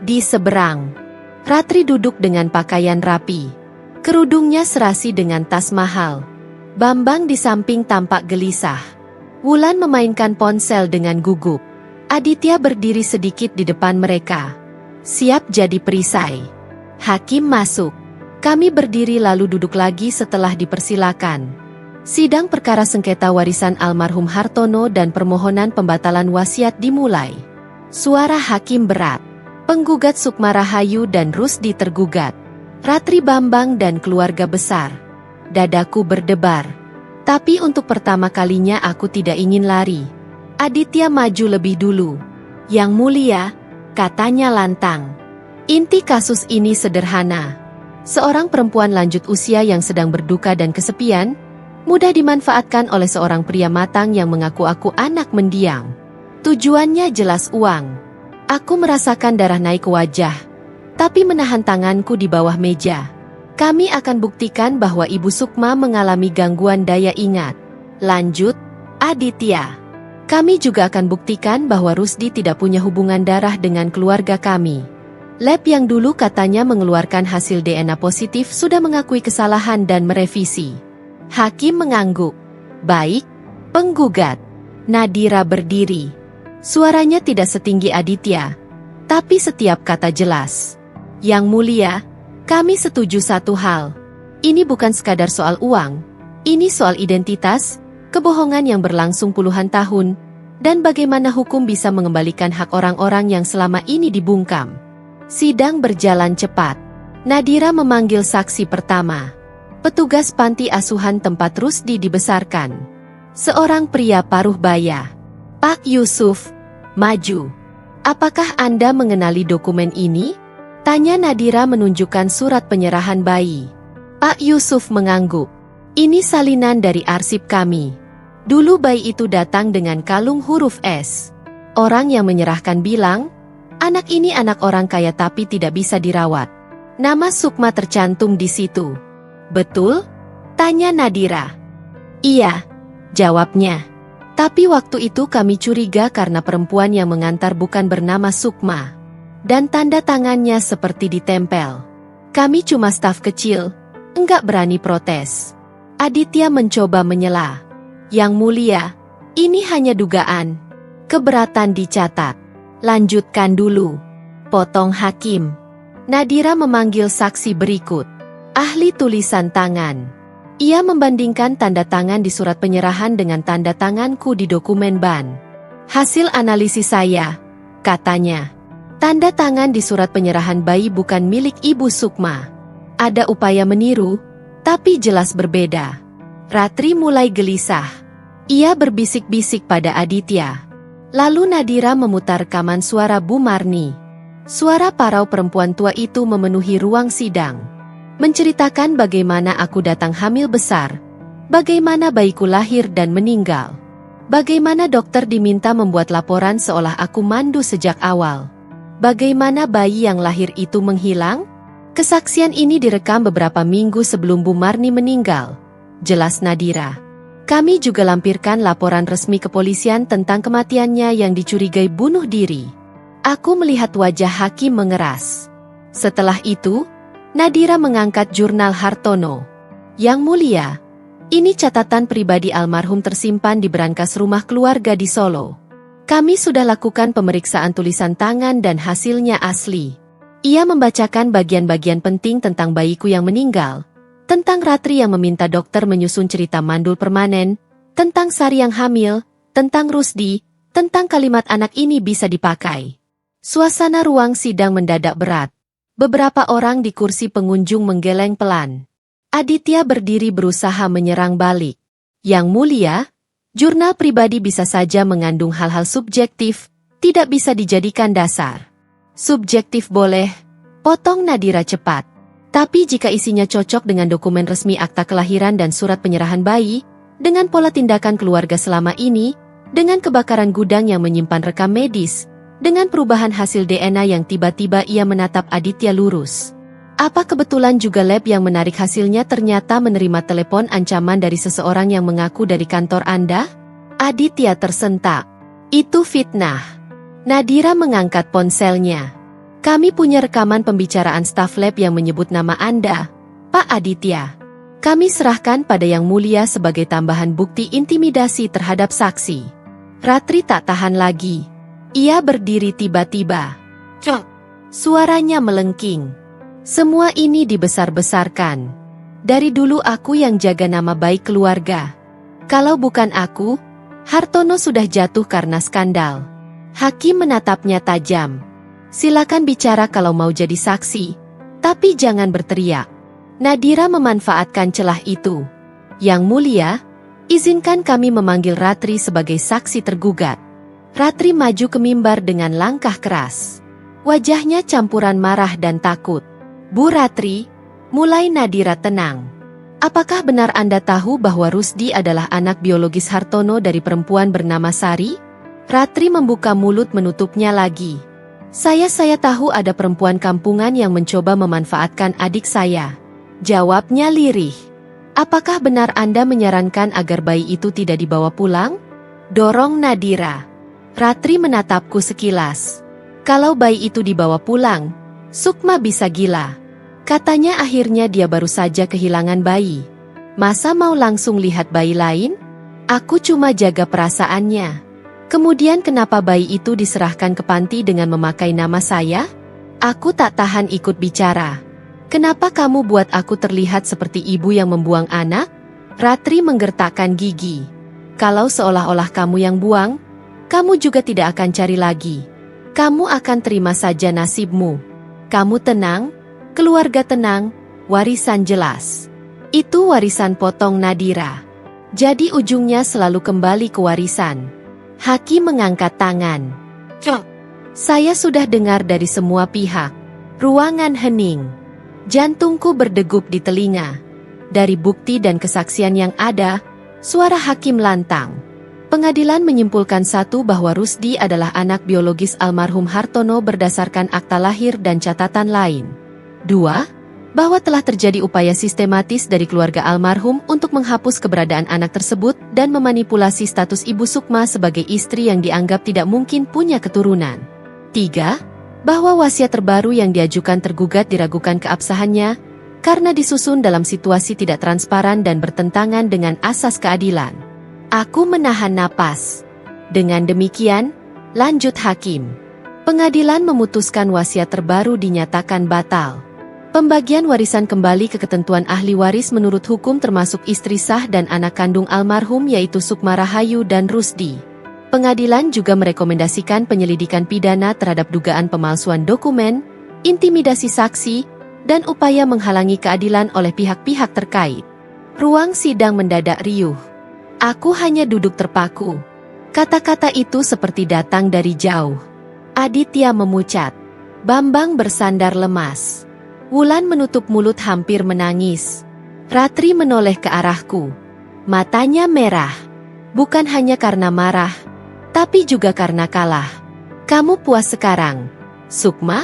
Di seberang, Ratri duduk dengan pakaian rapi. Kerudungnya serasi dengan tas mahal. Bambang di samping tampak gelisah. Wulan memainkan ponsel dengan gugup. Aditya berdiri sedikit di depan mereka. Siap jadi perisai. Hakim masuk. Kami berdiri lalu duduk lagi setelah dipersilakan. Sidang perkara sengketa warisan almarhum Hartono dan permohonan pembatalan wasiat dimulai. Suara hakim berat. Penggugat Sukma Rahayu dan Rusdi tergugat. Ratri Bambang dan keluarga besar. Dadaku berdebar. Tapi untuk pertama kalinya aku tidak ingin lari. Aditya maju lebih dulu. Yang mulia, katanya lantang. Inti kasus ini sederhana. Seorang perempuan lanjut usia yang sedang berduka dan kesepian, mudah dimanfaatkan oleh seorang pria matang yang mengaku-aku anak mendiang. Tujuannya jelas uang. Aku merasakan darah naik ke wajah, tapi menahan tanganku di bawah meja. Kami akan buktikan bahwa Ibu Sukma mengalami gangguan daya ingat. Lanjut, Aditya. Kami juga akan buktikan bahwa Rusdi tidak punya hubungan darah dengan keluarga kami. Lab yang dulu katanya mengeluarkan hasil DNA positif sudah mengakui kesalahan dan merevisi. Hakim mengangguk. Baik, penggugat. Nadira berdiri. Suaranya tidak setinggi Aditya, tapi setiap kata jelas. Yang mulia, kami setuju satu hal. Ini bukan sekadar soal uang. Ini soal identitas, kebohongan yang berlangsung puluhan tahun, dan bagaimana hukum bisa mengembalikan hak orang-orang yang selama ini dibungkam. Sidang berjalan cepat. Nadira memanggil saksi pertama. Petugas panti asuhan tempat Rusdi dibesarkan. Seorang pria paruh baya. Pak Yusuf, maju. Apakah Anda mengenali dokumen ini? Tanya Nadira menunjukkan surat penyerahan bayi. Pak Yusuf mengangguk. Ini salinan dari arsip kami. Dulu bayi itu datang dengan kalung huruf S. Orang yang menyerahkan bilang, anak ini anak orang kaya tapi tidak bisa dirawat. Nama Sukma tercantum di situ. Betul? Tanya Nadira. Iya, jawabnya. Tapi waktu itu kami curiga karena perempuan yang mengantar bukan bernama Sukma. Dan tanda tangannya seperti ditempel. Kami cuma staf kecil, enggak berani protes. Aditya mencoba menyela. Yang mulia, ini hanya dugaan. Keberatan dicatat. Lanjutkan dulu. Potong hakim. Nadira memanggil saksi berikut. Ahli tulisan tangan. Ia membandingkan tanda tangan di surat penyerahan dengan tanda tanganku di dokumen ban. Hasil analisis saya, katanya. Tanda tangan di surat penyerahan bayi bukan milik Ibu Sukma. Ada upaya meniru, tapi jelas berbeda. Ratri mulai gelisah. Ia berbisik-bisik pada Aditya. Lalu Nadira memutar rekaman suara Bu Marni. Suara parau perempuan tua itu memenuhi ruang sidang. Menceritakan bagaimana aku datang hamil besar. Bagaimana bayiku lahir dan meninggal. Bagaimana dokter diminta membuat laporan seolah aku mandu sejak awal. Bagaimana bayi yang lahir itu menghilang? Kesaksian ini direkam beberapa minggu sebelum Bu Marni meninggal. Jelas Nadira. Kami juga lampirkan laporan resmi kepolisian tentang kematiannya yang dicurigai bunuh diri. Aku melihat wajah hakim mengeras. Setelah itu, Nadira mengangkat jurnal Hartono. Yang mulia, ini catatan pribadi almarhum tersimpan di brankas rumah keluarga di Solo. Kami sudah lakukan pemeriksaan tulisan tangan dan hasilnya asli. Ia membacakan bagian-bagian penting tentang bayiku yang meninggal, tentang Ratri yang meminta dokter menyusun cerita mandul permanen, tentang Sari yang hamil, tentang Rusdi, tentang kalimat anak ini bisa dipakai. Suasana ruang sidang mendadak berat. Beberapa orang di kursi pengunjung menggeleng pelan. Aditya berdiri berusaha menyerang balik. Yang mulia, jurnal pribadi bisa saja mengandung hal-hal subjektif, tidak bisa dijadikan dasar. Subjektif boleh, potong Nadira cepat. Tapi jika isinya cocok dengan dokumen resmi akta kelahiran dan surat penyerahan bayi, dengan pola tindakan keluarga selama ini, dengan kebakaran gudang yang menyimpan rekam medis, dengan perubahan hasil DNA yang tiba-tiba ia menatap Aditya lurus. Apa kebetulan juga lab yang menarik hasilnya ternyata menerima telepon ancaman dari seseorang yang mengaku dari kantor Anda? Aditya tersentak. Itu fitnah. Nadira mengangkat ponselnya. Kami punya rekaman pembicaraan staf lab yang menyebut nama Anda, Pak Aditya. Kami serahkan pada Yang Mulia sebagai tambahan bukti intimidasi terhadap saksi. Ratri tak tahan lagi. Ia berdiri tiba-tiba. Cok! Suaranya melengking. Semua ini dibesar-besarkan. Dari dulu aku yang jaga nama baik keluarga. Kalau bukan aku, Hartono sudah jatuh karena skandal. Hakim menatapnya tajam. Silakan bicara kalau mau jadi saksi, tapi jangan berteriak. Nadira memanfaatkan celah itu. Yang mulia, izinkan kami memanggil Ratri sebagai saksi tergugat. Ratri maju ke mimbar dengan langkah keras. Wajahnya campuran marah dan takut. Bu Ratri, mulai Nadira tenang. Apakah benar Anda tahu bahwa Rusdi adalah anak biologis Hartono dari perempuan bernama Sari? Ratri membuka mulut menutupnya lagi. Saya tahu ada perempuan kampungan yang mencoba memanfaatkan adik saya. Jawabnya lirih. Apakah benar Anda menyarankan agar bayi itu tidak dibawa pulang? Dorong Nadira. Ratri menatapku sekilas. Kalau bayi itu dibawa pulang, Sukma bisa gila. Katanya akhirnya dia baru saja kehilangan bayi. Masa mau langsung lihat bayi lain? Aku cuma jaga perasaannya. Kemudian kenapa bayi itu diserahkan ke panti dengan memakai nama saya? Aku tak tahan ikut bicara. Kenapa kamu buat aku terlihat seperti ibu yang membuang anak? Ratri menggertakkan gigi. Kalau seolah-olah kamu yang buang, kamu juga tidak akan cari lagi. Kamu akan terima saja nasibmu. Kamu tenang, keluarga tenang, warisan jelas. Itu warisan potong Nadira. Jadi ujungnya selalu kembali ke warisan. Hakim mengangkat tangan. Saya sudah dengar dari semua pihak. Ruangan hening. Jantungku berdegup di telinga. Dari bukti dan kesaksian yang ada, suara hakim lantang. Pengadilan menyimpulkan satu bahwa Rusdi adalah anak biologis almarhum Hartono berdasarkan akta lahir dan catatan lain. 2. Bahwa telah terjadi upaya sistematis dari keluarga almarhum untuk menghapus keberadaan anak tersebut dan memanipulasi status Ibu Sukma sebagai istri yang dianggap tidak mungkin punya keturunan. 3. Bahwa wasiat terbaru yang diajukan tergugat diragukan keabsahannya karena disusun dalam situasi tidak transparan dan bertentangan dengan asas keadilan. Aku menahan napas. Dengan demikian, lanjut hakim. Pengadilan memutuskan wasiat terbaru dinyatakan batal. Pembagian warisan kembali ke ketentuan ahli waris menurut hukum termasuk istri sah dan anak kandung almarhum yaitu Sukma Rahayu dan Rusdi. Pengadilan juga merekomendasikan penyelidikan pidana terhadap dugaan pemalsuan dokumen, intimidasi saksi, dan upaya menghalangi keadilan oleh pihak-pihak terkait. Ruang sidang mendadak riuh. Aku hanya duduk terpaku. Kata-kata itu seperti datang dari jauh. Aditya memucat. Bambang bersandar lemas. Wulan menutup mulut hampir menangis. Ratri menoleh ke arahku. Matanya merah. Bukan hanya karena marah, tapi juga karena kalah. Kamu puas sekarang, Sukma?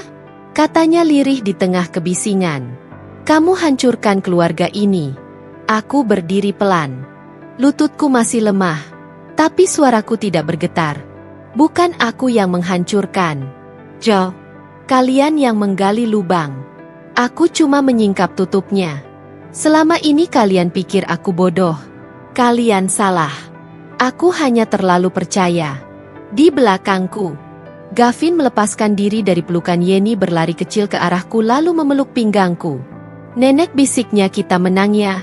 Katanya lirih di tengah kebisingan. Kamu hancurkan keluarga ini. Aku berdiri pelan. Lututku masih lemah, tapi suaraku tidak bergetar. Bukan aku yang menghancurkan. Jo, kalian yang menggali lubang. Aku cuma menyingkap tutupnya. Selama ini kalian pikir aku bodoh. Kalian salah. Aku hanya terlalu percaya. Di belakangku, Gavin melepaskan diri dari pelukan Yeni berlari kecil ke arahku lalu memeluk pinggangku. Nenek, bisiknya, kita menang ya.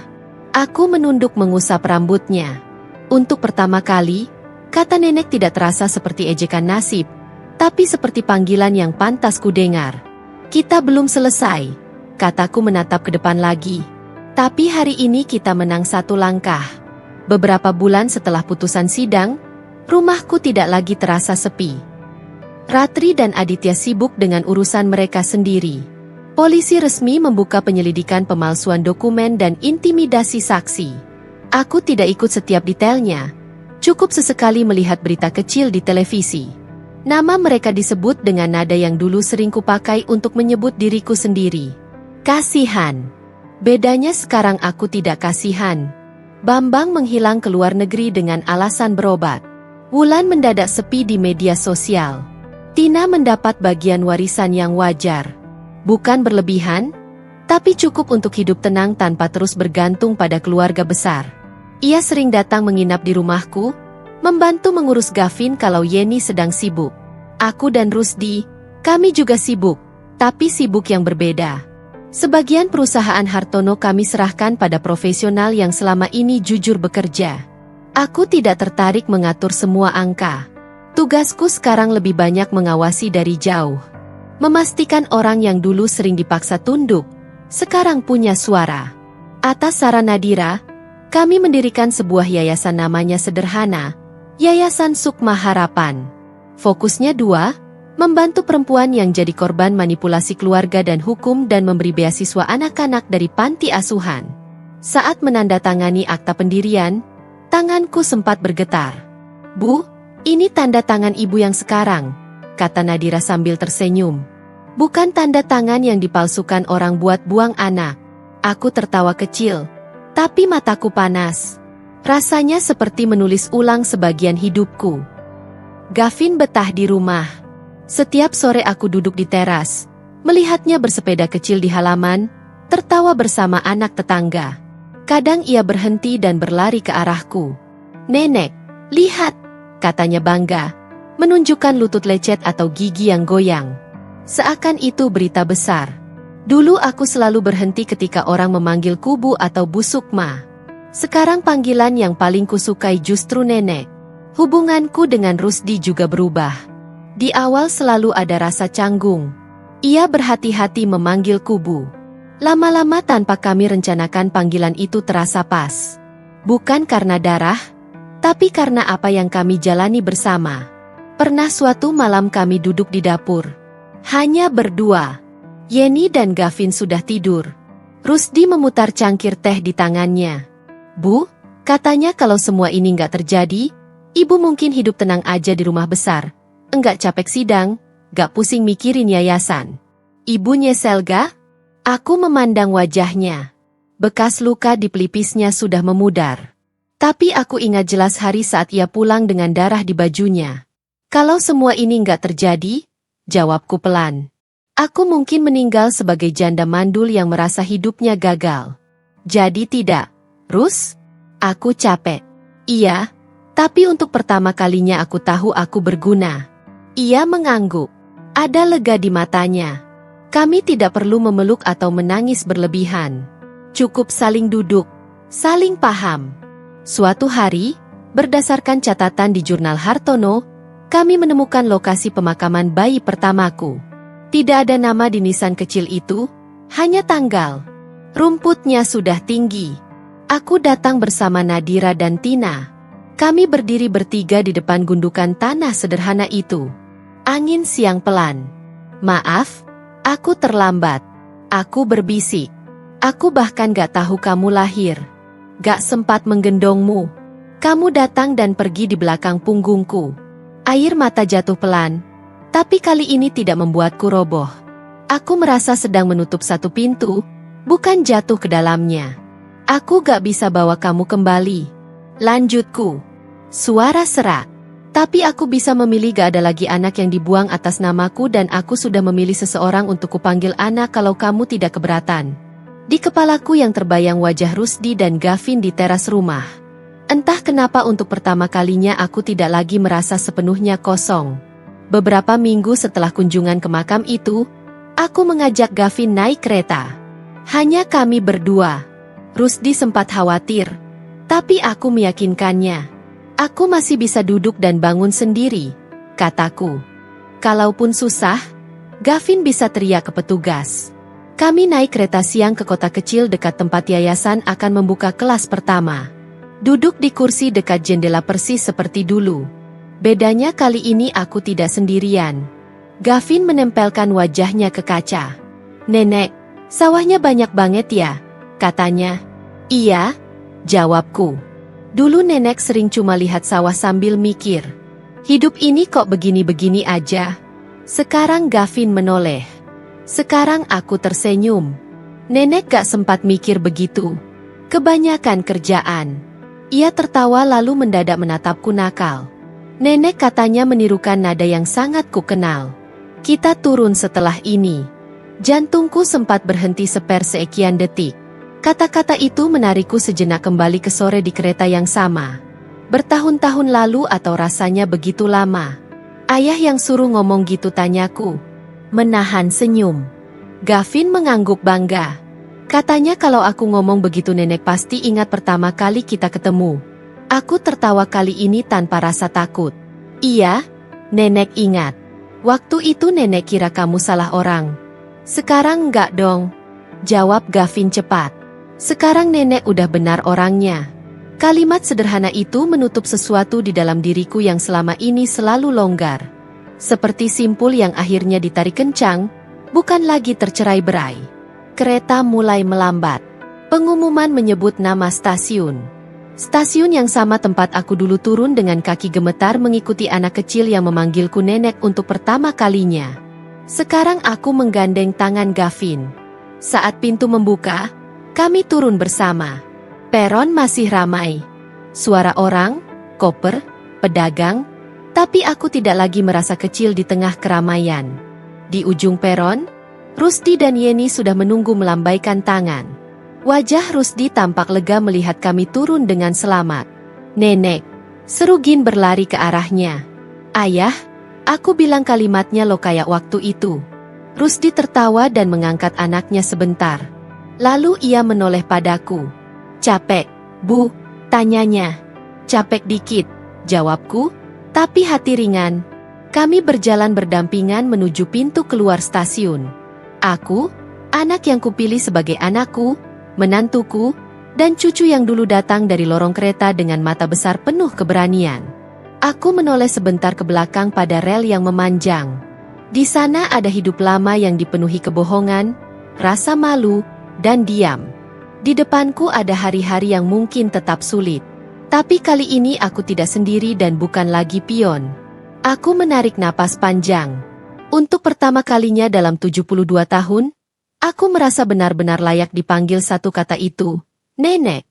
Aku menunduk mengusap rambutnya. Untuk pertama kali, kata nenek tidak terasa seperti ejekan nasib, tapi seperti panggilan yang pantas kudengar. Kita belum selesai, kataku menatap ke depan lagi. Tapi hari ini kita menang satu langkah. Beberapa bulan setelah putusan sidang, rumahku tidak lagi terasa sepi. Ratri dan Aditya sibuk dengan urusan mereka sendiri. Polisi resmi membuka penyelidikan pemalsuan dokumen dan intimidasi saksi. Aku tidak ikut setiap detailnya. Cukup sesekali melihat berita kecil di televisi. Nama mereka disebut dengan nada yang dulu sering kupakai untuk menyebut diriku sendiri. Kasihan. Bedanya sekarang aku tidak kasihan. Bambang menghilang ke luar negeri dengan alasan berobat. Wulan mendadak sepi di media sosial. Tina mendapat bagian warisan yang wajar. Bukan berlebihan, tapi cukup untuk hidup tenang tanpa terus bergantung pada keluarga besar. Ia sering datang menginap di rumahku, membantu mengurus Gavin kalau Yeni sedang sibuk. Aku dan Rusdi, kami juga sibuk, tapi sibuk yang berbeda. Sebagian perusahaan Hartono kami serahkan pada profesional yang selama ini jujur bekerja. Aku tidak tertarik mengatur semua angka. Tugasku sekarang lebih banyak mengawasi dari jauh. Memastikan orang yang dulu sering dipaksa tunduk, sekarang punya suara. Atas saran Nadira, kami mendirikan sebuah yayasan namanya sederhana, Yayasan Sukma Harapan. Fokusnya 2, membantu perempuan yang jadi korban manipulasi keluarga dan hukum dan memberi beasiswa anak-anak dari panti asuhan. Saat menandatangani akta pendirian, tanganku sempat bergetar. Bu, ini tanda tangan ibu yang sekarang, kata Nadira sambil tersenyum. Bukan tanda tangan yang dipalsukan orang buat buang anak. Aku tertawa kecil, tapi mataku panas. Rasanya seperti menulis ulang sebagian hidupku. Gavin betah di rumah. Setiap sore aku duduk di teras, melihatnya bersepeda kecil di halaman, tertawa bersama anak tetangga. Kadang ia berhenti dan berlari ke arahku. "Nenek, lihat," katanya bangga, menunjukkan lutut lecet atau gigi yang goyang. Seakan itu berita besar. Dulu aku selalu berhenti ketika orang memanggilku Bu atau Bu Sukma. Sekarang panggilan yang paling kusukai justru nenek. Hubunganku dengan Rusdi juga berubah. Di awal selalu ada rasa canggung. Ia berhati-hati memanggilku Bu. Lama-lama tanpa kami rencanakan panggilan itu terasa pas. Bukan karena darah, tapi karena apa yang kami jalani bersama. Pernah suatu malam kami duduk di dapur. Hanya berdua. Yeni dan Gavin sudah tidur. Rusdi memutar cangkir teh di tangannya. "Bu," katanya, "kalau semua ini nggak terjadi, Ibu mungkin hidup tenang aja di rumah besar. Enggak capek sidang, gak pusing mikirin yayasan." "Ibu nyesel gak?" Aku memandang wajahnya. Bekas luka di pelipisnya sudah memudar. Tapi aku ingat jelas hari saat ia pulang dengan darah di bajunya. "Kalau semua ini nggak terjadi," jawabku pelan, "aku mungkin meninggal sebagai janda mandul yang merasa hidupnya gagal." "Jadi tidak, Rus?" Aku capek. "Iya, tapi untuk pertama kalinya aku tahu aku berguna." Ia mengangguk. Ada lega di matanya. Kami tidak perlu memeluk atau menangis berlebihan. Cukup saling duduk, saling paham. Suatu hari, berdasarkan catatan di jurnal Hartono, kami menemukan lokasi pemakaman bayi pertamaku. Tidak ada nama di nisan kecil itu, hanya tanggal. Rumputnya sudah tinggi. Aku datang bersama Nadira dan Tina. Kami berdiri bertiga di depan gundukan tanah sederhana itu. Angin siang pelan. "Maaf, aku terlambat." Aku berbisik. "Aku bahkan gak tahu kamu lahir. Gak sempat menggendongmu. Kamu datang dan pergi di belakang punggungku." Air mata jatuh pelan, tapi kali ini tidak membuatku roboh. Aku merasa sedang menutup satu pintu, bukan jatuh ke dalamnya. "Aku gak bisa bawa kamu kembali," lanjutku. Suara serak. "Tapi aku bisa memilih, gak ada lagi anak yang dibuang atas namaku dan aku sudah memilih seseorang untuk kupanggil anak kalau kamu tidak keberatan." Di kepalaku yang terbayang wajah Rusdi dan Gavin di teras rumah. Entah kenapa untuk pertama kalinya aku tidak lagi merasa sepenuhnya kosong. Beberapa minggu setelah kunjungan ke makam itu, aku mengajak Gavin naik kereta. Hanya kami berdua. Rusdi sempat khawatir, tapi aku meyakinkannya. "Aku masih bisa duduk dan bangun sendiri," kataku. Kalaupun susah, Gavin bisa teriak ke petugas. Kami naik kereta siang ke kota kecil dekat tempat yayasan akan membuka kelas pertama. Duduk di kursi dekat jendela persis seperti dulu. Bedanya kali ini aku tidak sendirian. Gavin menempelkan wajahnya ke kaca. "Nenek, sawahnya banyak banget ya?" katanya. "Iya," jawabku. Dulu nenek sering cuma lihat sawah sambil mikir, "Hidup ini kok begini-begini aja." Sekarang Gavin menoleh. Sekarang aku tersenyum. Nenek gak sempat mikir begitu. Kebanyakan kerjaan. Ia tertawa lalu mendadak menatapku nakal. "Nenek," katanya menirukan nada yang sangat kukenal, "kita turun setelah ini." Jantungku sempat berhenti sekian detik. Kata-kata itu menarikku sejenak kembali ke sore di kereta yang sama. Bertahun-tahun lalu atau rasanya begitu lama. "Ayah yang suruh ngomong gitu?" tanyaku. Menahan senyum. Gavin mengangguk bangga. Katanya kalau aku ngomong begitu nenek pasti ingat pertama kali kita ketemu. Aku tertawa kali ini tanpa rasa takut. "Iya, nenek ingat. Waktu itu nenek kira kamu salah orang." "Sekarang enggak dong," jawab Gavin cepat. "Sekarang nenek udah benar orangnya." Kalimat sederhana itu menutup sesuatu di dalam diriku yang selama ini selalu longgar. Seperti simpul yang akhirnya ditarik kencang, bukan lagi tercerai-berai. Kereta mulai melambat. Pengumuman menyebut nama stasiun. Stasiun yang sama tempat aku dulu turun dengan kaki gemetar mengikuti anak kecil yang memanggilku nenek untuk pertama kalinya. Sekarang aku menggandeng tangan Gavin. Saat pintu membuka, kami turun bersama. Peron masih ramai. Suara orang, koper, pedagang, tapi aku tidak lagi merasa kecil di tengah keramaian. Di ujung peron, Rusdi dan Yeni sudah menunggu melambaikan tangan. Wajah Rusdi tampak lega melihat kami turun dengan selamat. "Nenek, Seru Gin berlari ke arahnya. Ayah, aku bilang kalimatnya lo kayak waktu itu. Rusdi tertawa dan mengangkat anaknya sebentar. Lalu ia menoleh padaku. Capek, Bu? Tanyanya. Capek dikit, jawabku, tapi hati ringan. Kami berjalan berdampingan menuju pintu keluar stasiun. Aku, anak yang kupilih sebagai anakku, menantuku, dan cucu yang dulu datang dari lorong kereta dengan mata besar penuh keberanian. Aku menoleh sebentar ke belakang pada rel yang memanjang. Di sana ada hidup lama yang dipenuhi kebohongan, rasa malu, dan diam. Di depanku ada hari-hari yang mungkin tetap sulit. Tapi kali ini aku tidak sendiri dan bukan lagi pion. Aku menarik napas panjang. Untuk pertama kalinya dalam 72 tahun, aku merasa benar-benar layak dipanggil satu kata itu, Nenek.